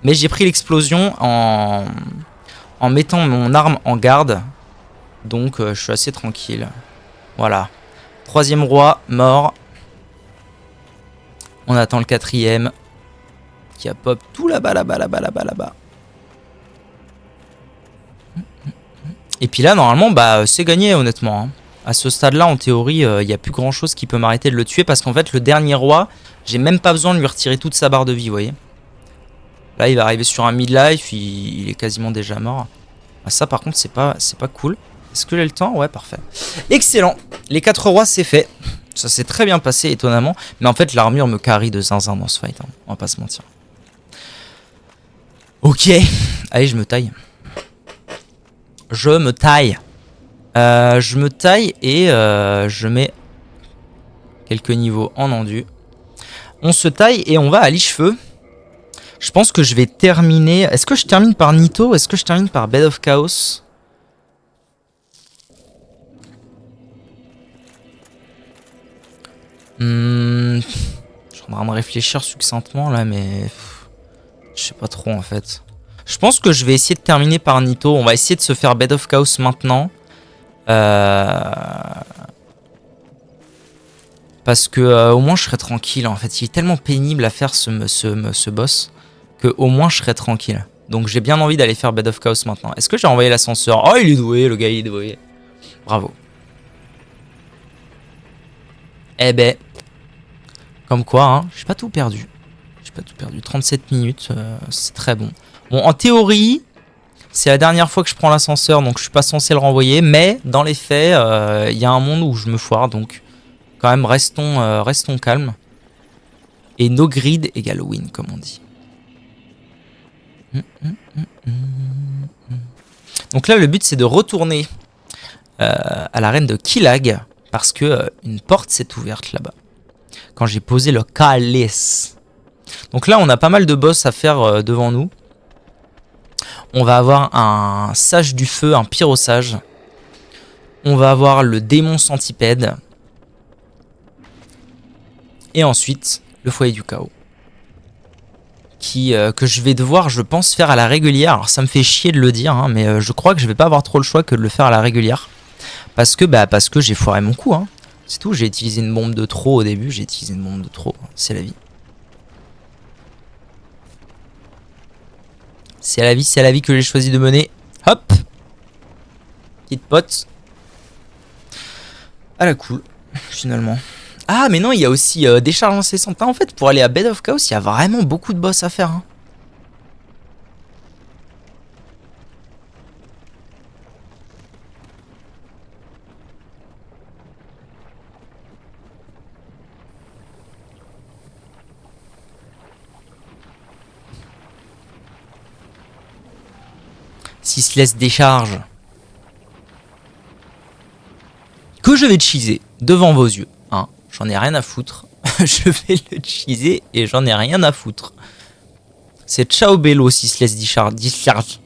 Mais j'ai pris l'explosion en mettant mon arme en garde. Donc, je suis assez tranquille. Voilà. 3e roi, mort. On attend le 4e. Qui a pop tout là-bas, là-bas, là-bas, là-bas, là-bas. Et puis là, normalement, bah, c'est gagné, honnêtement. Hein. À ce stade-là, en théorie, il n'y a plus grand-chose qui peut m'arrêter de le tuer. Parce qu'en fait, le dernier roi, j'ai même pas besoin de lui retirer toute sa barre de vie, vous voyez. Là, il va arriver sur un mid-life, il est quasiment déjà mort. Ah, ça, par contre, c'est pas cool. Est-ce que j'ai le temps? Ouais, parfait. Excellent. Les 4 rois, c'est fait. Ça s'est très bien passé, étonnamment. Mais en fait, l'armure me carry de zinzin dans ce fight. Hein. On va pas se mentir. Ok. Allez, je me taille. Je me taille. Je me taille et je mets quelques niveaux en endu. On se taille et on va à liche-feu. Je pense que je vais terminer... Est-ce que je termine par Nito ou est-ce que je termine par Bed of Chaos? Je suis en train de réfléchir succinctement là, mais... Je sais pas trop en fait. Je pense que je vais essayer de terminer par Nito. On va essayer de se faire Bed of Chaos maintenant. Parce que au moins je serai tranquille en fait. Il est tellement pénible à faire ce boss que au moins je serai tranquille. Donc j'ai bien envie d'aller faire Bed of Chaos maintenant. Est-ce que j'ai envoyé l'ascenseur? Oh, il est doué, le gars, il est doué. Bravo. Eh ben, comme quoi, hein, j'ai pas tout perdu. J'ai pas tout perdu. 37 minutes, c'est très bon. Bon, en théorie, c'est la dernière fois que je prends l'ascenseur, donc je suis pas censé le renvoyer. Mais dans les faits, il y a un monde où je me foire, donc quand même restons calmes. Et no grid égale win, comme on dit. Donc là, le but, c'est de retourner à l'arène de Killag, parce que une porte s'est ouverte là-bas. Quand j'ai posé le calice. Donc là, on a pas mal de boss à faire devant nous. On va avoir un sage du feu, un pyrosage. On va avoir le démon centipède. Et ensuite, le foyer du chaos. Que je vais devoir, je pense, faire à la régulière. Alors ça me fait chier de le dire, hein, mais je crois que je vais pas avoir trop le choix que de le faire à la régulière. Parce que j'ai foiré mon coup. Hein. C'est tout, j'ai utilisé une bombe de trop au début. J'ai utilisé une bombe de trop. C'est la vie. C'est la vie que j'ai choisi de mener. Hop. Petite pote. À la cool, finalement. Ah, mais non, il y a aussi des charges incessantes. En fait, pour aller à Bed of Chaos, il y a vraiment beaucoup de boss à faire. Hein. S'il se laisse décharge. Que je vais cheeser devant vos yeux. Hein. J'en ai rien à foutre. Je vais le cheeser et j'en ai rien à foutre. C'est Ciao Bello s'il se laisse discharge.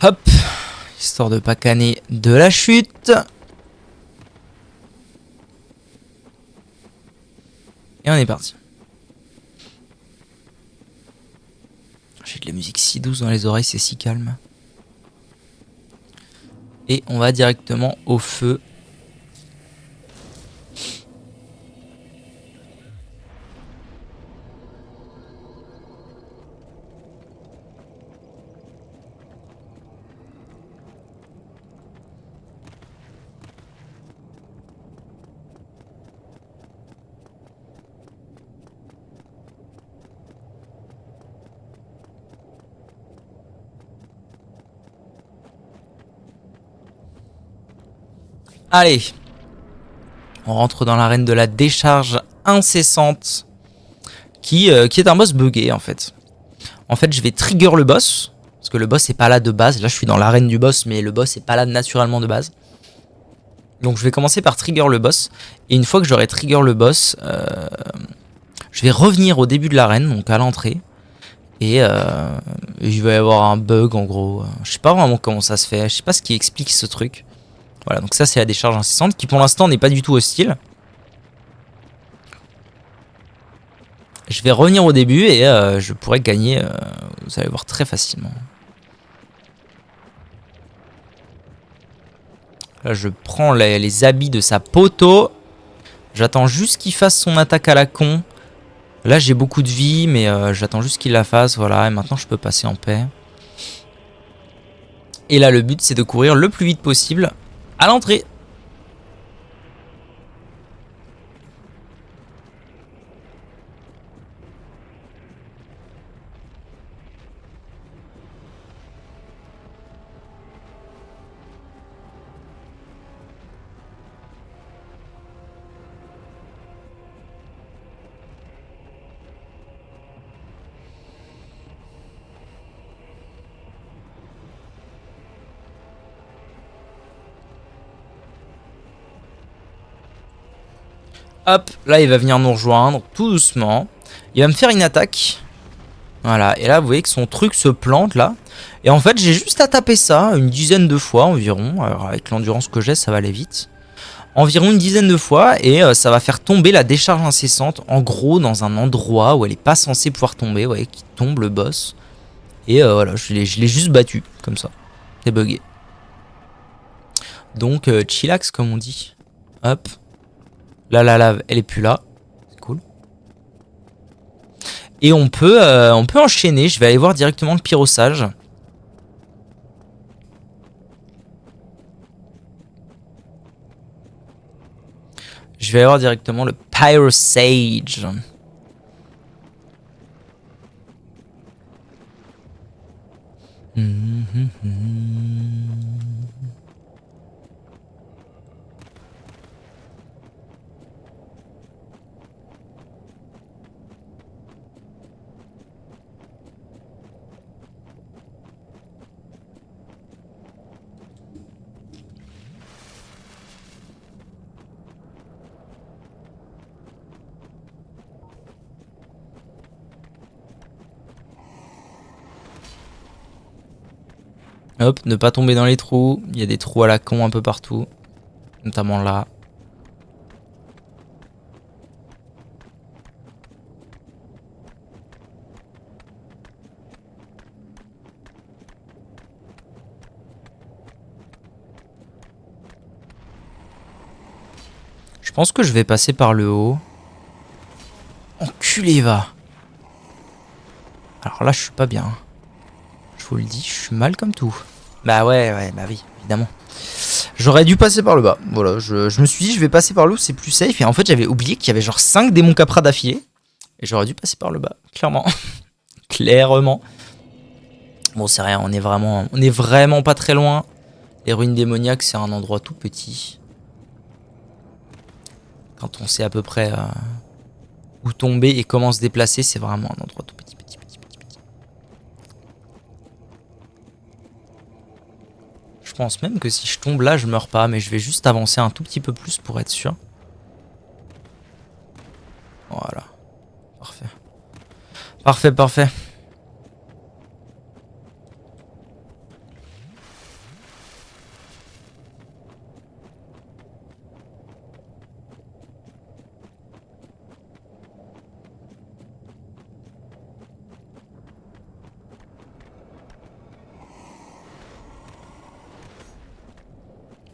Hop. Histoire de pas canner de la chute. Et on est parti. J'ai de la musique si douce dans les oreilles, c'est si calme. Et on va directement au feu. Allez. On rentre dans l'arène de la décharge incessante. Qui est un boss buggé en fait. En fait, je vais trigger le boss. Parce que le boss est pas là de base. Là, je suis dans l'arène du boss, mais le boss est pas là naturellement de base. Donc, je vais commencer par trigger le boss. Et une fois que j'aurai trigger le boss, je vais revenir au début de l'arène, donc à l'entrée. Et il va y avoir un bug en gros. Je sais pas vraiment comment ça se fait. Je sais pas ce qui explique ce truc. Voilà, donc ça, c'est la décharge incessante qui pour l'instant n'est pas du tout hostile. Je vais revenir au début et je pourrais gagner, vous allez voir, très facilement. Là, je prends les habits de sa poteau. J'attends juste qu'il fasse son attaque à la con. Là, j'ai beaucoup de vie, mais j'attends juste qu'il la fasse. Voilà, et maintenant, je peux passer en paix. Et là, le but, c'est de courir le plus vite possible à l'entrée. Hop, là il va venir nous rejoindre tout doucement. Il va me faire une attaque. Voilà, et là vous voyez que son truc se plante là. Et en fait j'ai juste à taper ça une dizaine de fois environ. Alors avec l'endurance que j'ai ça va aller vite. Environ une dizaine de fois et ça va faire tomber la décharge incessante. En gros dans un endroit où elle n'est pas censée pouvoir tomber. Vous voyez qui tombe le boss. Et voilà, je l'ai juste battu comme ça. C'est bugué. Donc chillax comme on dit. Hop. Là, la lave, elle est plus là. C'est cool. Et on peut enchaîner. Je vais aller voir directement le pyrosage. Je vais aller voir directement le pyrosage. Hop, ne pas tomber dans les trous. Il y a des trous à la con un peu partout. Notamment là. Je pense que je vais passer par le haut. Enculé va. Alors là je suis pas bien. Je vous le dis, je suis mal comme tout. Bah ouais, bah oui, évidemment. J'aurais dû passer par le bas. Voilà, je me suis dit, je vais passer par le haut, c'est plus safe. Et en fait, j'avais oublié qu'il y avait genre 5 démons capra d'affilée. Et j'aurais dû passer par le bas, clairement. Clairement. Bon, c'est rien, on est vraiment pas très loin. Les ruines démoniaques, c'est un endroit tout petit. Quand on sait à peu près où tomber et comment se déplacer, c'est vraiment un endroit tout petit. Je pense même que si je tombe là, je meurs pas, mais je vais juste avancer un tout petit peu plus pour être sûr. Voilà. Parfait. Parfait.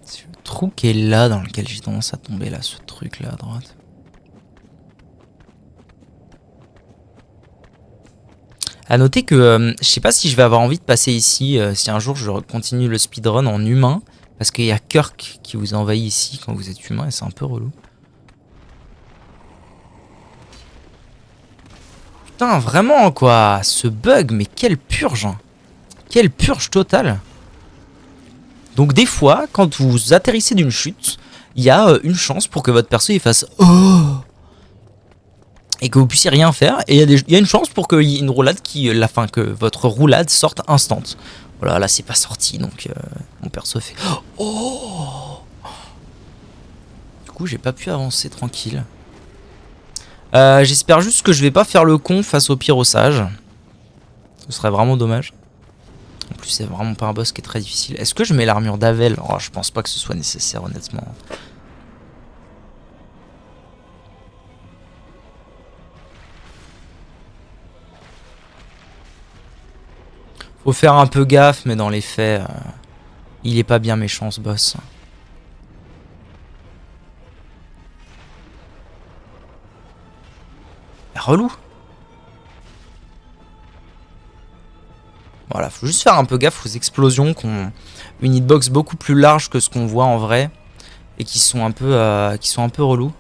C'est le trou qui est là dans lequel j'ai tendance à tomber là, ce truc là à droite. A noter que je sais pas si je vais avoir envie de passer ici, si un jour je continue le speedrun en humain, parce qu'il y a Kirk qui vous envahit ici quand vous êtes humain et c'est un peu relou. Putain, vraiment quoi, ce bug, mais quelle purge! Quelle purge totale! Donc des fois, quand vous atterrissez d'une chute, il y a une chance pour que votre perso il fasse oh et que vous puissiez rien faire. Et il y a une chance pour qu'il y ait une roulade que votre roulade sorte instant. Voilà, là c'est pas sorti, donc mon perso fait oh. Du coup, j'ai pas pu avancer tranquille. J'espère juste que je vais pas faire le con face au pyrossage. Ce serait vraiment dommage. En plus, c'est vraiment pas un boss qui est très difficile. Est-ce que je mets l'armure d'Avel? Oh, je pense pas que ce soit nécessaire, honnêtement. Faut faire un peu gaffe, mais dans les faits, il est pas bien méchant ce boss. Relou. Voilà, faut juste faire un peu gaffe aux explosions une hitbox beaucoup plus large que ce qu'on voit en vrai et qui sont un peu relous.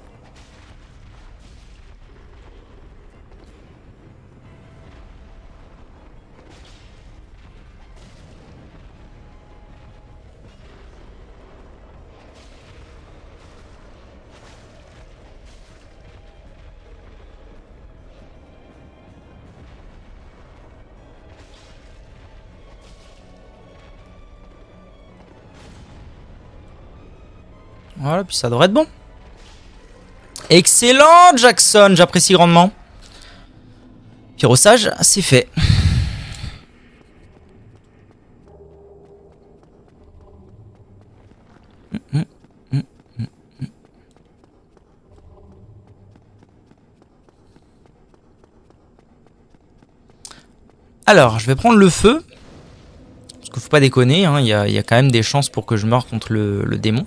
Voilà, puis ça devrait être bon. Excellent, Jackson, j'apprécie grandement. Pyrossage, c'est fait. Alors, je vais prendre le feu. Parce qu'il faut pas déconner, hein, y a quand même des chances pour que je meure contre le démon.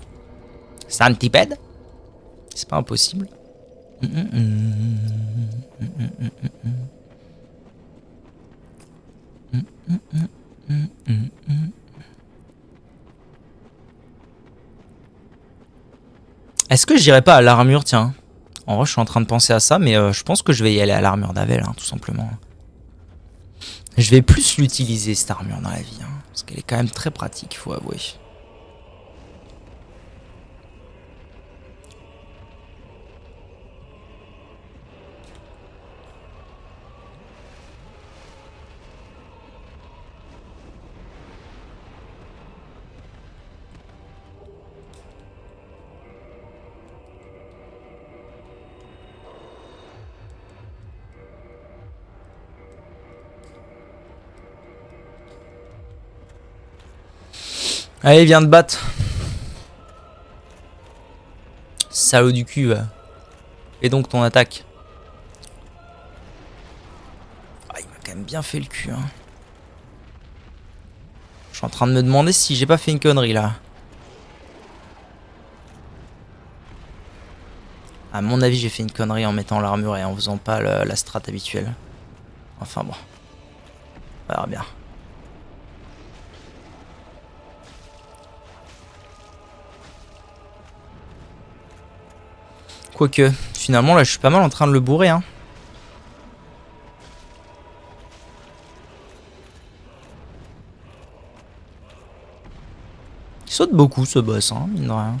Centipede. C'est pas impossible. Est-ce que j'irai pas à l'armure, tiens? En vrai, je suis en train de penser à ça, mais je pense que je vais y aller à l'armure d'Avel, hein, tout simplement. Je vais plus l'utiliser, cette armure, dans la vie. Hein, parce qu'elle est quand même très pratique, il faut avouer. Allez, viens te battre. Salaud du cul. Et donc ton attaque. Ah, il m'a quand même bien fait le cul. Hein. Je suis en train de me demander si j'ai pas fait une connerie là. À mon avis, j'ai fait une connerie en mettant l'armure et en faisant pas la strat habituelle. Enfin bon. On verra bien. Quoique, finalement, là, je suis pas mal en train de le bourrer, hein. Il saute beaucoup, ce boss, hein, mine de rien.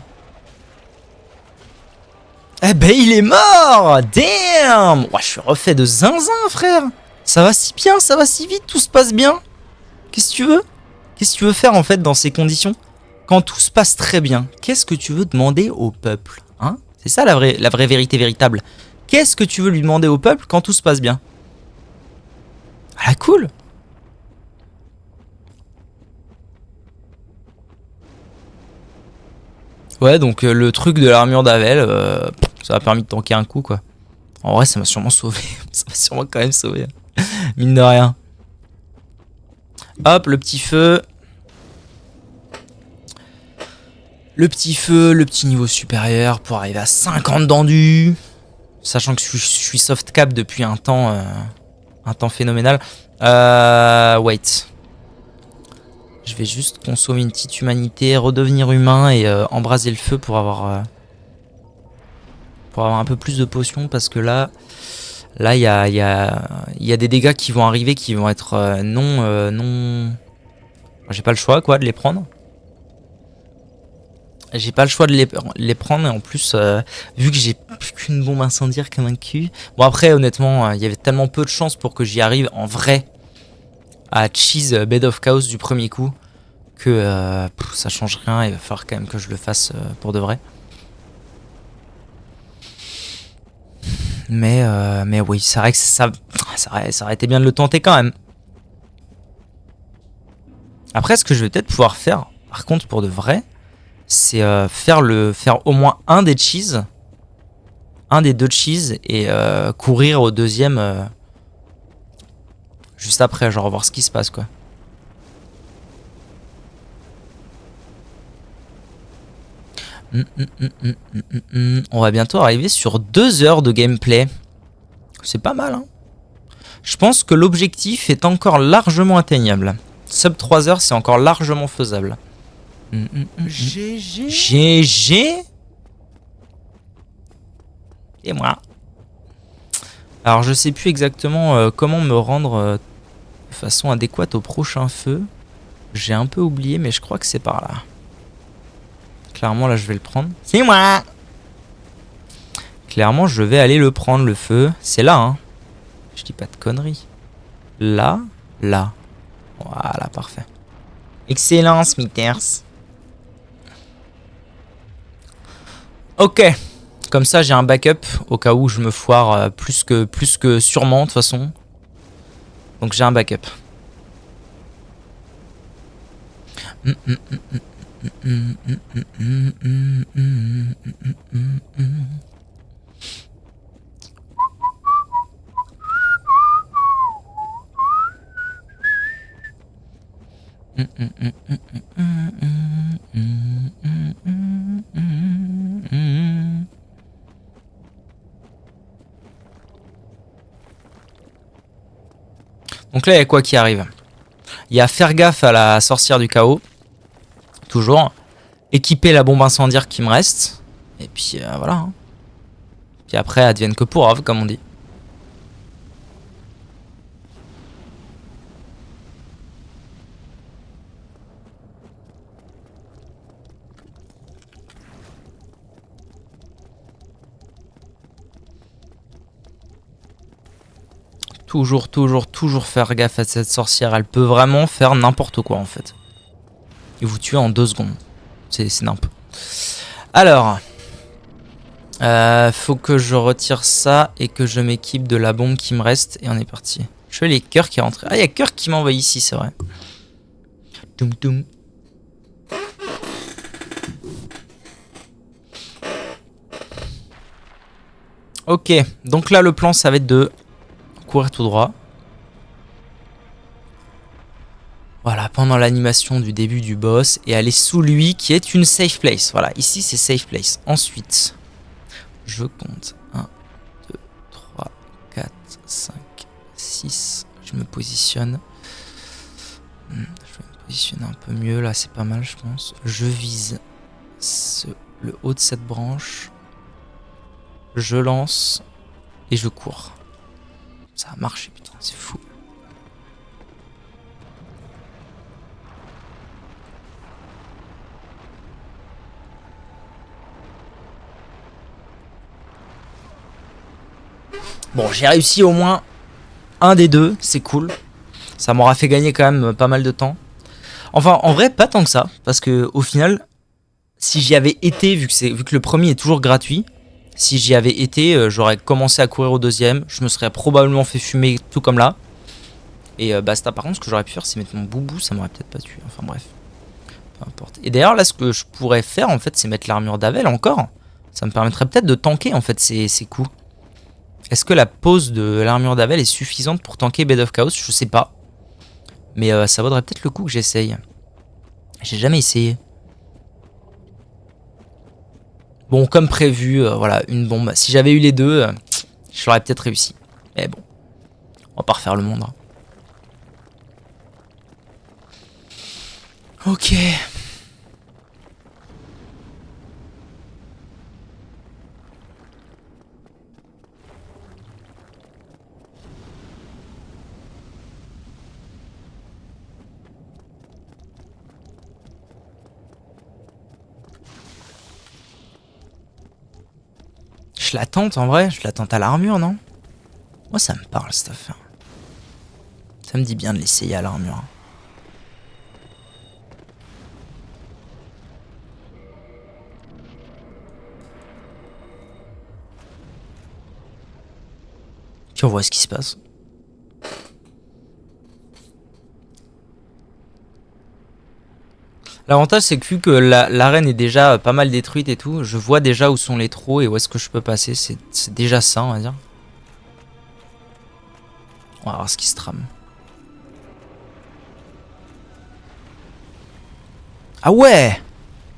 Eh ben, il est mort! Damn! Ouah, je suis refait de zinzin, frère! Ça va si bien, ça va si vite, tout se passe bien. Qu'est-ce que tu veux? Qu'est-ce que tu veux faire, en fait, dans ces conditions? Quand tout se passe très bien, qu'est-ce que tu veux demander au peuple? Hein? C'est ça la vraie vérité véritable. Qu'est-ce que tu veux lui demander au peuple quand tout se passe bien? Ah, cool! Ouais, donc le truc de l'armure d'Avel, ça m'a permis de tanker un coup, quoi. En vrai, ça m'a sûrement sauvé. Ça m'a sûrement quand même sauvé. Mine de rien. Hop, le petit feu. Le petit feu, le petit niveau supérieur pour arriver à 50 d'endu. Sachant que je suis soft cap depuis un temps phénoménal. Wait. Je vais juste consommer une petite humanité, redevenir humain et embraser le feu pour avoir un peu plus de potions. Parce que là il y a des dégâts qui vont arriver qui vont être non... J'ai pas le choix, quoi, de les prendre. J'ai pas le choix de les prendre et en plus, vu que j'ai plus qu'une bombe incendiaire comme un cul. Bon après honnêtement, il y avait tellement peu de chances pour que j'y arrive en vrai à cheese Bed of Chaos du premier coup que ça change rien, il va falloir quand même que je le fasse pour de vrai. Mais oui, c'est vrai que ça aurait été bien de le tenter quand même. Après, ce que je vais peut-être pouvoir faire, par contre pour de vrai, c'est faire au moins un des cheese, un des deux cheese et courir au deuxième juste après, genre voir ce qui se passe quoi. On va bientôt arriver sur 2 heures de gameplay. C'est pas mal, hein. Je pense que l'objectif est encore largement atteignable. Sub 3 heures, c'est encore largement faisable. GG. GG. Et moi. Alors, je sais plus exactement comment me rendre de façon adéquate au prochain feu. J'ai un peu oublié, mais je crois que c'est par là. Clairement, là, je vais le prendre. C'est moi. Clairement, je vais aller le prendre, le feu. C'est là, hein. Je dis pas de conneries. Là, là. Voilà, parfait. Excellent, Smithers. Ok. Comme ça, j'ai un backup au cas où je me foire plus que sûrement, de toute façon. Donc, j'ai un backup. Donc là, il y a quoi qui arrive? Il y a faire gaffe à la sorcière du chaos. Toujours. Équiper la bombe incendiaire qui me reste. Et puis voilà. Hein. Puis après, advienne que pourra, comme on dit. Toujours faire gaffe à cette sorcière. Elle peut vraiment faire n'importe quoi en fait. Et vous tuer en 2 secondes. C'est nimp. Alors. Faut que je retire ça et que je m'équipe de la bombe qui me reste. Et on est parti. Je fais les cœurs qui rentrent. Ah, il y a cœur qui m'envoie ici, c'est vrai. Toum toum. Ok, donc là le plan ça va être de courir tout droit. Voilà, pendant l'animation du début du boss et aller sous lui qui est une safe place. Voilà, ici c'est safe place. Ensuite, je compte 1, 2, 3, 4, 5, 6. Je me positionne. Je vais me positionner un peu mieux. Là, c'est pas mal, je pense. Je vise le haut de cette branche. Je lance et je cours. Ça a marché, putain, c'est fou. Bon, j'ai réussi au moins un des deux, c'est cool. Ça m'aura fait gagner quand même pas mal de temps. Enfin, en vrai, pas tant que ça, parce que au final, si j'y avais été, vu que le premier est toujours gratuit, si j'y avais été, j'aurais commencé à courir au deuxième, je me serais probablement fait fumer tout comme là. Et basta. Par contre, ce que j'aurais pu faire, c'est mettre mon boubou, ça m'aurait peut-être pas tué. Enfin bref, peu importe. Et d'ailleurs, là, ce que je pourrais faire, en fait, c'est mettre l'armure d'Avel encore. Ça me permettrait peut-être de tanker, en fait, ces coups. Est-ce que la pose de l'armure d'Avel est suffisante pour tanker Bed of Chaos? Je sais pas. Mais ça vaudrait peut-être le coup que j'essaye. J'ai jamais essayé. Bon, comme prévu, voilà, une bombe. Si j'avais eu les deux, je l'aurais peut-être réussi. Mais bon, on va pas refaire le monde. Hein. Ok. Je la tente en vrai, je la tente à l'armure, non? Moi ça me parle cette affaire. Ça me dit bien de l'essayer à l'armure. Puis on voit ce qui se passe. L'avantage c'est que vu que l'arène est déjà pas mal détruite et tout, je vois déjà où sont les trous et où est-ce que je peux passer. C'est déjà ça on va dire. On va voir ce qui se trame. Ah ouais!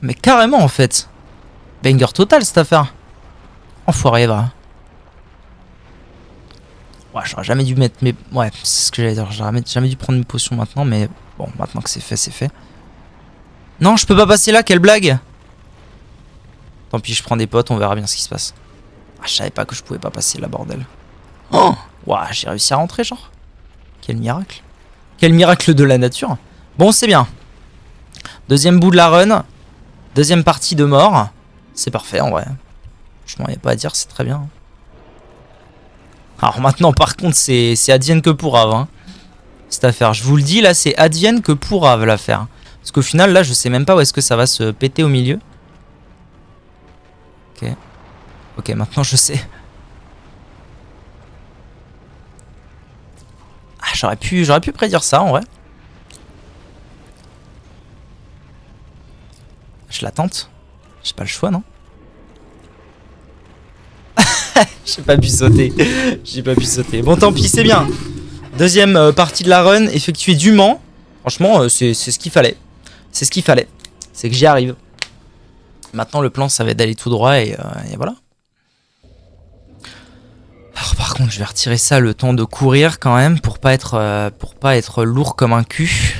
Mais carrément en fait. Banger total cette affaire. Enfoiré va. Ouais, j'aurais jamais dû mettre mes... Ouais, c'est ce que j'allais dire. J'aurais jamais dû prendre une potion maintenant, mais bon, maintenant que c'est fait, c'est fait. Non, je peux pas passer là, quelle blague! Tant pis, je prends des potes, on verra bien ce qui se passe. Ah, je savais pas que je pouvais pas passer là, bordel. Oh! Ouah, j'ai réussi à rentrer, genre. Quel miracle. Quel miracle de la nature. Bon, c'est bien. Deuxième bout de la run. Deuxième partie de mort. C'est parfait, en vrai. Franchement, y a pas à dire, c'est très bien. Alors maintenant, par contre, c'est advienne que pourrave, hein, cette affaire. Je vous le dis, là, c'est advienne que pourrave, l'affaire. Parce qu'au final, là, je sais même pas où est-ce que ça va se péter au milieu. Ok. Ok, maintenant, je sais. Ah, j'aurais pu prédire ça, en vrai. Je la tente. J'ai pas le choix, non? J'ai pas pu sauter. J'ai pas pu sauter. Bon, tant pis, c'est bien. Deuxième partie de la run, effectuée dûment. Franchement, c'est ce qu'il fallait. C'est ce qu'il fallait. C'est que j'y arrive. Maintenant, le plan, ça va être d'aller tout droit et voilà. Alors, par contre, je vais retirer ça le temps de courir quand même pour pas être lourd comme un cul.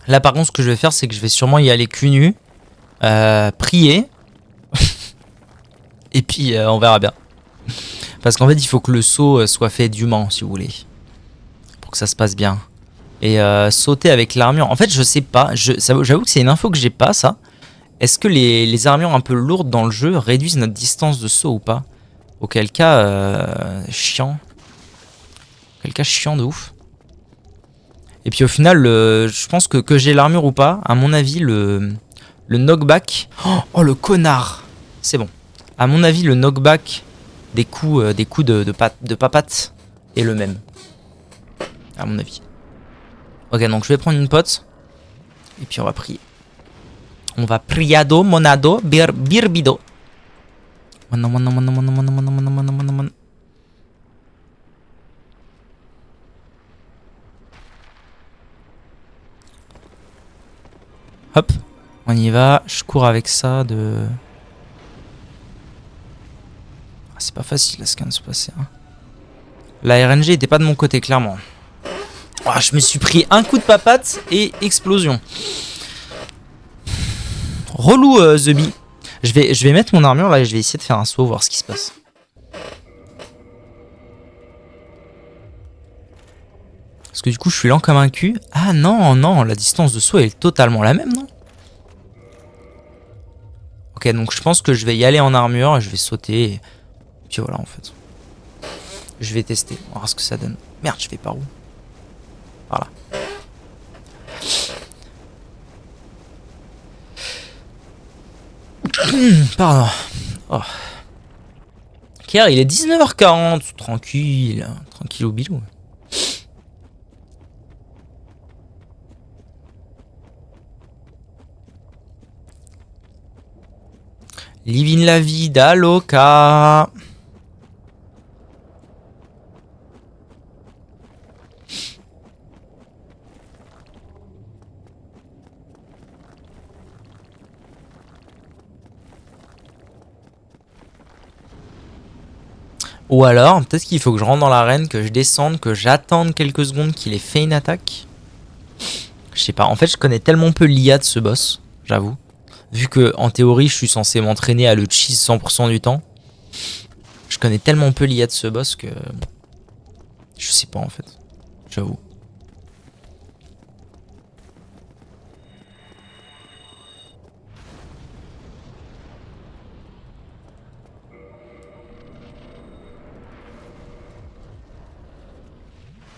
Là, par contre, ce que je vais faire, c'est que je vais sûrement y aller cul nu, prier, et puis on verra bien. Parce qu'en fait, il faut que le saut soit fait dûment, si vous voulez, pour que ça se passe bien. Et sauter avec l'armure. En fait, je sais pas. J'avoue que c'est une info que j'ai pas, ça. Est-ce que les armures un peu lourdes dans le jeu réduisent notre distance de saut ou pas? Auquel cas, chiant. Auquel cas, chiant de ouf. Et puis au final, je pense que j'ai l'armure ou pas, à mon avis, le knockback... Oh, le connard! C'est bon. À mon avis, le knockback des coups de papate est le même. À mon avis. Ok, donc je vais prendre une pote. Et puis on va prier. On va priado, monado, birbido. Hop, on y va. Je cours avec ça de... Ah, c'est pas facile à ce de se passer. Hein. La RNG était pas de mon côté, clairement. Oh, je me suis pris un coup de papate et explosion. Relou, The Bee. Je vais mettre mon armure là et je vais essayer de faire un saut, voir ce qui se passe. Parce que du coup, je suis lent comme un cul. Ah non, non, la distance de saut est totalement la même, non? Ok, donc je pense que je vais y aller en armure, je vais sauter. Et puis voilà, en fait. Je vais tester, on va voir ce que ça donne. Merde, je vais par où? Voilà. Pardon. Oh. Kier, il est 19h40. Tranquille. Tranquille au bilou. Living la vida loca. Ou alors, peut-être qu'il faut que je rentre dans l'arène, que je descende, que j'attende quelques secondes qu'il ait fait une attaque. Je sais pas, en fait je connais tellement peu l'IA de ce boss, j'avoue. Vu que en théorie je suis censé m'entraîner à le cheese 100% du temps. Je connais tellement peu l'IA de ce boss que... Je sais pas en fait, j'avoue.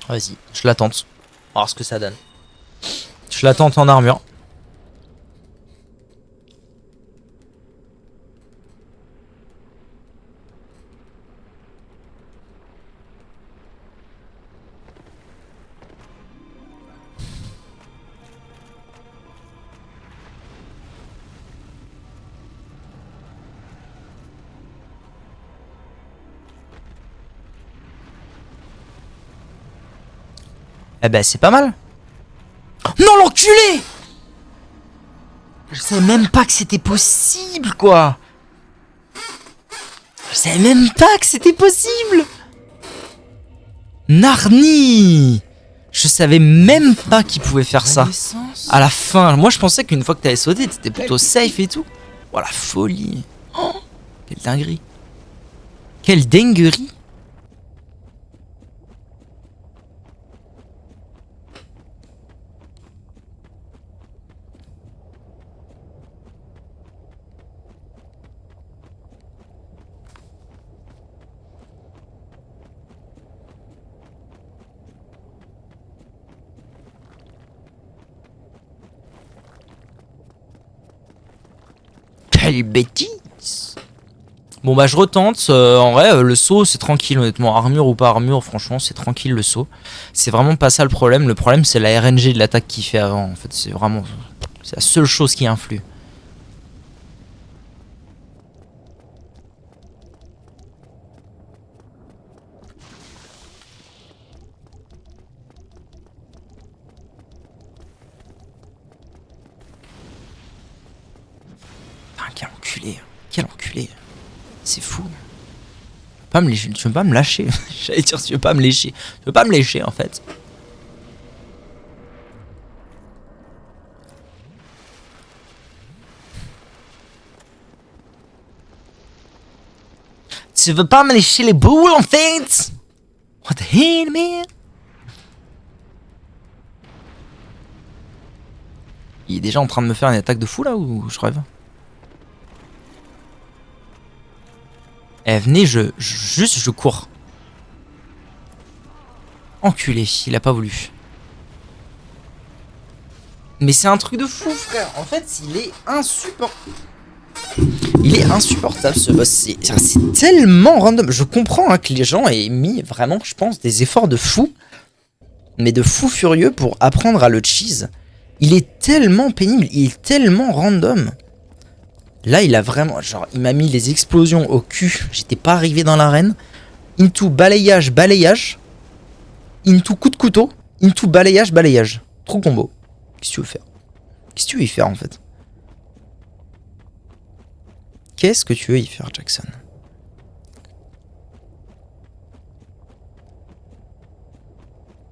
Vas-y, je la tente. On va voir ce que ça donne. Je la tente en armure. Eh ben c'est pas mal. Non l'enculé! Je savais même pas que c'était possible quoi. Je savais même pas que c'était possible. Narni! Je savais même pas qu'il pouvait faire ça. À la fin, moi je pensais qu'une fois que t'avais sauté, t'étais plutôt safe et tout. Oh la folie. Oh, quelle dinguerie. Quelle dinguerie. Quelle bêtise. Bon bah je retente, en vrai le saut c'est tranquille honnêtement, armure ou pas armure franchement c'est tranquille le saut. C'est vraiment pas ça le problème c'est la RNG de l'attaque qu'il fait avant en fait, c'est vraiment... C'est la seule chose qui influe. Putain quel enculé, quel enculé. C'est fou. Pas me lécher, tu veux pas me lâcher. J'allais dire tu veux pas me lécher. Tu veux pas me lécher en fait. Tu veux pas me lécher les boules en fait. What the hell man. Il est déjà en train de me faire une attaque de fou là ou je rêve? Eh venez juste je cours. Enculé, il a pas voulu. Mais c'est un truc de fou frère. En fait il est insupportable. Il est insupportable ce boss, c'est tellement random. Je comprends hein, que les gens aient mis vraiment, je pense, des efforts de fou. Mais de fou furieux pour apprendre à le cheese. Il est tellement pénible, il est tellement random. Là il a vraiment, genre il m'a mis les explosions au cul. J'étais pas arrivé dans l'arène. Into balayage, balayage. Into coup de couteau. Into balayage, balayage. Trop combo. Qu'est-ce que tu veux faire? Qu'est-ce que tu veux y faire en fait? Qu'est-ce que tu veux y faire, Jackson?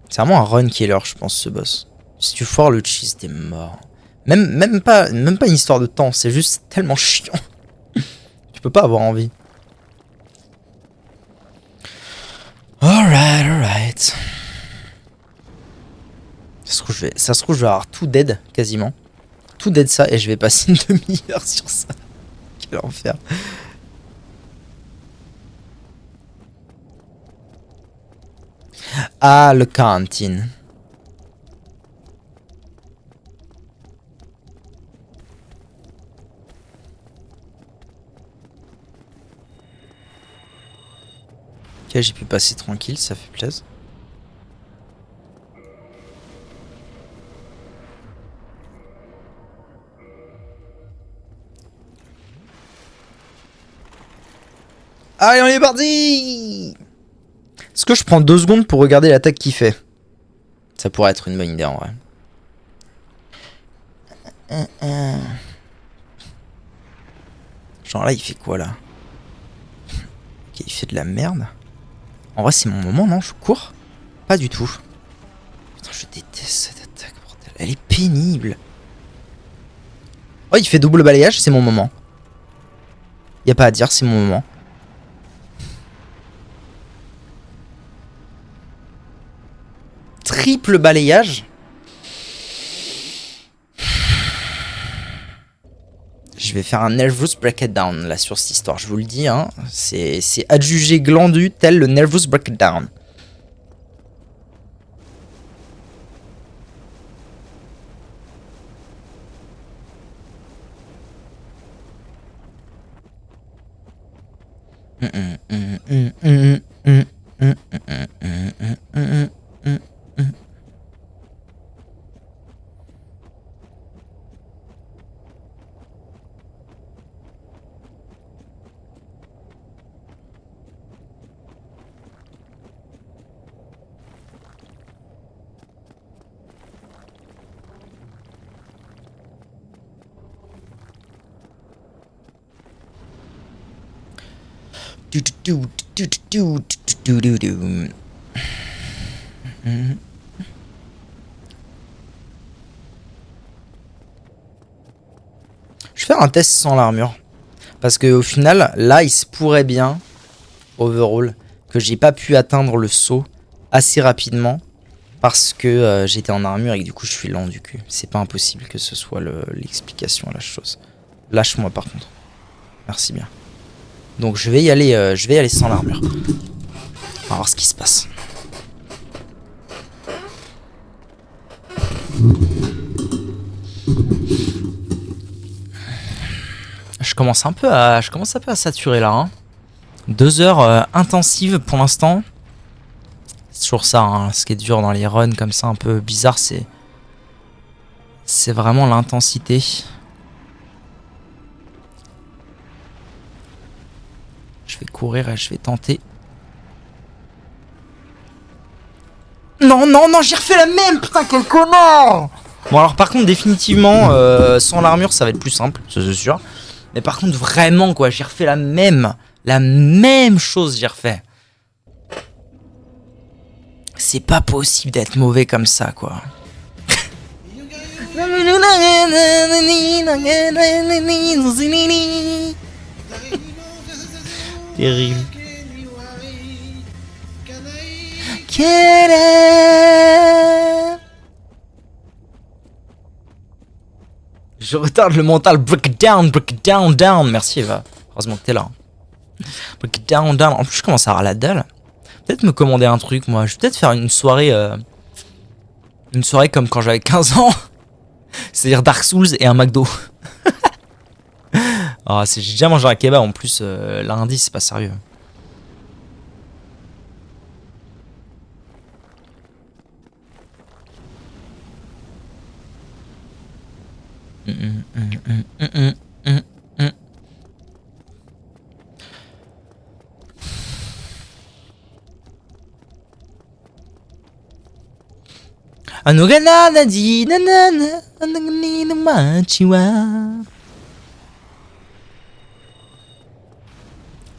C'est vraiment un run killer, je pense, ce boss. Si tu foires le cheese, t'es mort. Même pas une histoire de temps, c'est juste tellement chiant. Tu peux pas avoir envie. Alright. Ça se trouve, je vais avoir tout dead, quasiment. Tout dead ça, et je vais passer une demi-heure sur ça. Quel enfer. Ah, le cantine. Ok, j'ai pu passer tranquille, ça fait plaisir. Allez, on est parti! Est-ce que je prends 2 secondes pour regarder l'attaque qu'il fait? Ça pourrait être une bonne idée en vrai. Genre là, il fait quoi là? Ok, il fait de la merde. En vrai, c'est mon moment, non? Je cours? Pas du tout. Putain, je déteste cette attaque, bordel. Elle est pénible. Oh, il fait double balayage, c'est mon moment. Y a pas à dire, c'est mon moment. Triple balayage. Je vais faire un Nervous Breakdown là sur cette histoire, je vous le dis. Hein. C'est adjugé glandu tel le Nervous Breakdown. Je vais faire un test sans l'armure. Parce que au final, là, il se pourrait bien, overall, que j'ai pas pu atteindre le saut assez rapidement. Parce que j'étais en armure et que du coup je suis lent du cul. C'est pas impossible que ce soit l'explication à la chose. Lâche-moi par contre. Merci bien. Donc je vais y aller sans l'armure. On va voir ce qui se passe. Je commence un peu à saturer là. Hein. 2 heures intensives pour l'instant. C'est toujours ça, hein. Ce qui est dur dans les runs comme ça un peu bizarre, c'est vraiment l'intensité. Je vais courir et je vais tenter. Non, non, non, j'ai refait la même, putain, quel connard! Bon alors par contre définitivement, sans l'armure ça va être plus simple, c'est sûr. Mais par contre vraiment quoi, j'ai refait la même chose j'ai refait. C'est pas possible d'être mauvais comme ça quoi. Terrible. Je retarde le mental. Break down, down. Merci Eva. Heureusement que t'es là. Break down. En plus, je commence à avoir la dalle. Peut-être me commander un truc, moi. Je vais peut-être faire une soirée. Une soirée comme quand j'avais 15 ans. C'est-à-dire Dark Souls et un McDo. Oh, j'ai déjà mangé un kebab en plus lundi, c'est pas sérieux.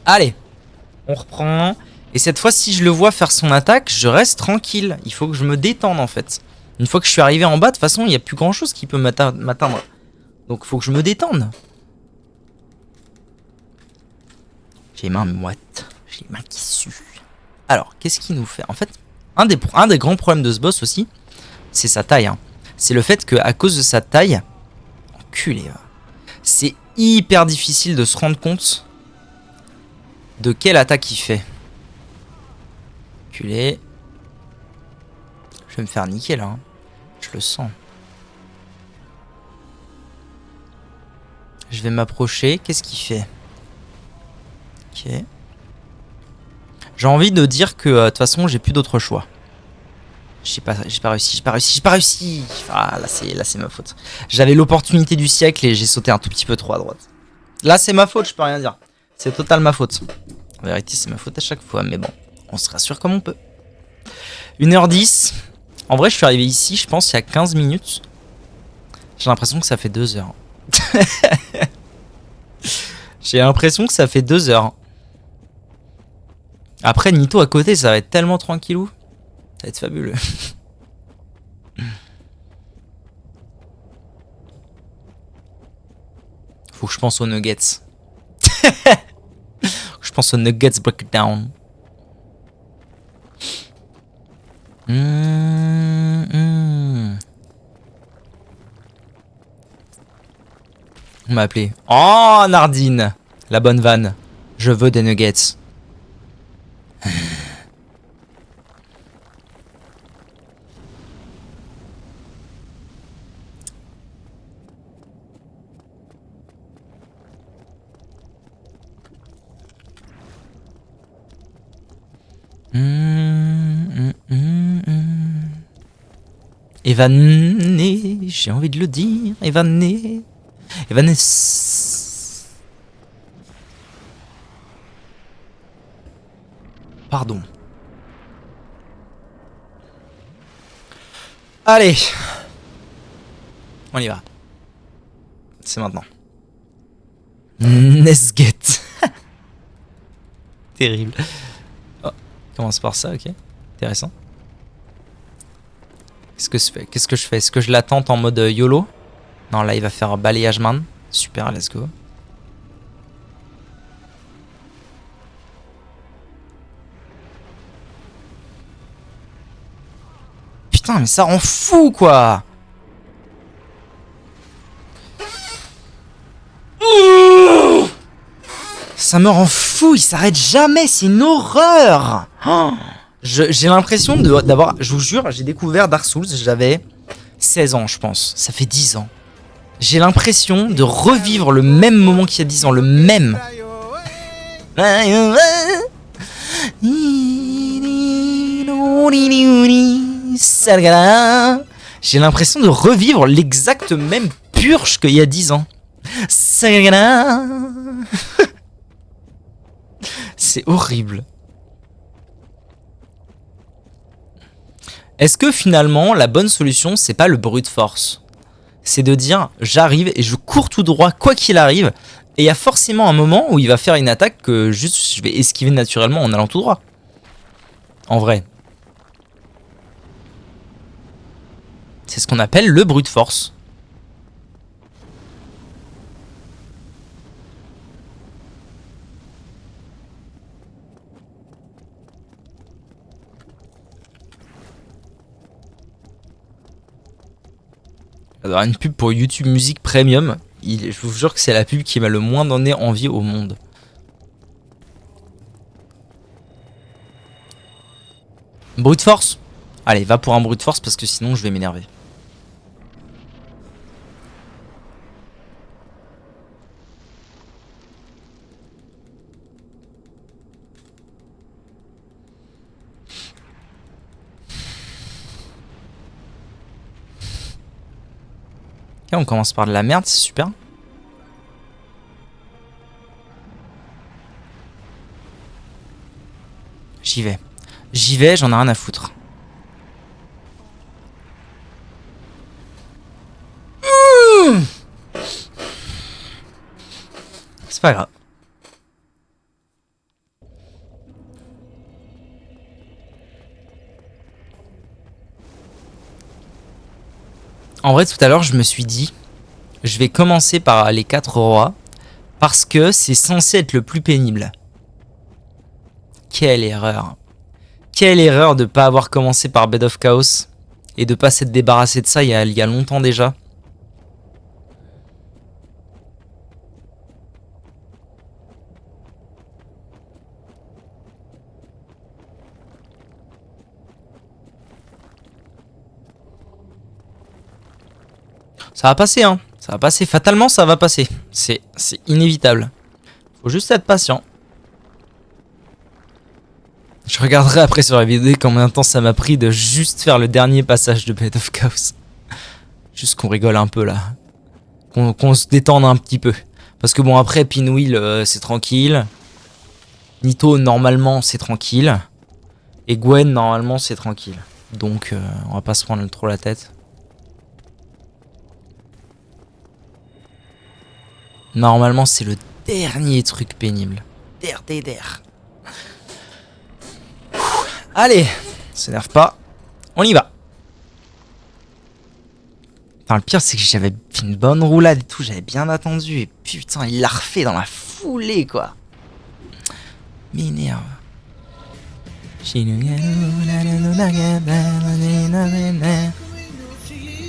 Allez, on reprend. Et cette fois, si je le vois faire son attaque, je reste tranquille. Il faut que je me détende en fait. Une fois que je suis arrivé en bas, de toute façon, il n'y a plus grand chose qui peut m'atteindre. Donc, il faut que je me détende. J'ai les mains moites. J'ai les mains qui suent. Alors, qu'est-ce qu'il nous fait? En fait, un des grands problèmes de ce boss aussi, c'est sa taille. Hein. C'est le fait qu'à cause de sa taille, enculé, c'est hyper difficile de se rendre compte de quelle attaque il fait. Enculé. Je vais me faire niquer là. Hein. Je le sens. Je vais m'approcher. Qu'est-ce qu'il fait? Ok. J'ai envie de dire que de toute façon j'ai plus d'autre choix. J'ai pas réussi. Ah là c'est ma faute. J'avais l'opportunité du siècle et j'ai sauté un tout petit peu trop à droite. Là c'est ma faute, je peux rien dire. C'est total ma faute. En vérité c'est ma faute à chaque fois, mais bon, on se rassure comme on peut. 1h10. En vrai je suis arrivé ici, je pense il y a 15 minutes. J'ai l'impression que ça fait 2 heures. J'ai l'impression que ça fait 2 heures. Après, Nito à côté, ça va être tellement tranquillou. Ça va être fabuleux. Faut que je pense aux nuggets. Je pense aux nuggets breakdown. On m'a appelé. Oh, Nardine. La bonne vanne. Je veux des nuggets. Évané, j'ai envie de le dire. Évané. Évané. Pardon. Allez. On y va. C'est maintenant. Nesget. Terrible. Oh, commence par ça, ok. Intéressant. Qu'est-ce que je fais? Est-ce que je l'attente en mode YOLO? Non, là il va faire balayage man. Super, let's go. Putain, mais ça rend fou quoi. Ça me rend fou, il s'arrête jamais, c'est une horreur. Oh, j'ai l'impression d'avoir... Je vous jure, j'ai découvert Dark Souls, j'avais 16 ans je pense. Ça fait 10 ans. J'ai l'impression de revivre le même moment qu'il y a 10 ans, le même. J'ai l'impression de revivre l'exacte même purge qu'il y a 10 ans. C'est horrible. Est-ce que finalement la bonne solution c'est pas le brute force? C'est de dire j'arrive et je cours tout droit quoi qu'il arrive, et il y a forcément un moment où il va faire une attaque que juste je vais esquiver naturellement en allant tout droit. En vrai. C'est ce qu'on appelle le brute force. Alors, une pub pour YouTube Music Premium, je vous jure que c'est la pub qui m'a le moins donné envie au monde. Brute force? Allez, va pour un brute force parce que sinon je vais m'énerver. Ok, on commence par de la merde, c'est super. J'y vais. J'y vais, j'en ai rien à foutre. C'est pas grave. En vrai, tout à l'heure, je me suis dit, je vais commencer par les 4 rois, parce que c'est censé être le plus pénible. Quelle erreur. Quelle erreur de ne pas avoir commencé par Bed of Chaos, et de pas s'être débarrassé de ça il y a longtemps déjà. Ça va passer, hein. Ça va passer. Fatalement, ça va passer. C'est inévitable. Faut juste être patient. Je regarderai après sur la vidéo combien de temps ça m'a pris de juste faire le dernier passage de Bed of Chaos. Juste qu'on rigole un peu là. Qu'on se détende un petit peu. Parce que bon, après, Pinwheel, c'est tranquille. Nito, normalement, c'est tranquille. Et Gwen, normalement, c'est tranquille. Donc, on va pas se prendre trop la tête. Normalement, c'est le dernier truc pénible. Der. Allez, s'énerve pas. On y va. Enfin, le pire, c'est que j'avais fait une bonne roulade et tout. J'avais bien attendu. Et putain, il l'a refait dans la foulée, quoi. M'énerve.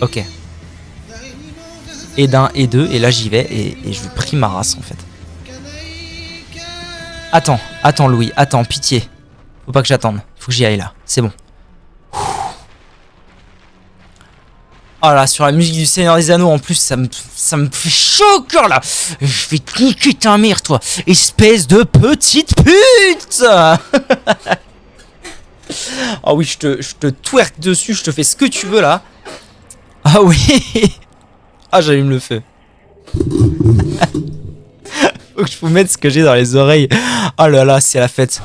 Ok. Et d'un et deux. Et là, j'y vais. Et je lui prie ma race, en fait. Attends, Louis. Attends, pitié. Faut pas que j'attende. Faut que j'y aille, là. C'est bon. Oh là, sur la musique du Seigneur des Anneaux, en plus, ça me fait chaud au cœur, là. Je vais te niquer ta mère, toi. Espèce de petite pute. Ah oui, je te twerk dessus, je te fais ce que tu veux, là. Ah oui. Ah, j'allume le feu. Faut que je vous mette ce que j'ai dans les oreilles. Oh là là, c'est la fête.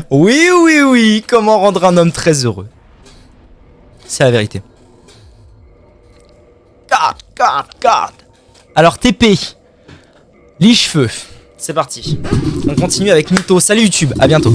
Oui, oui, oui. Comment rendre un homme très heureux? C'est la vérité. Garde. Alors, TP. Liche-feu. C'est parti. On continue avec Mytho. Salut YouTube. À bientôt.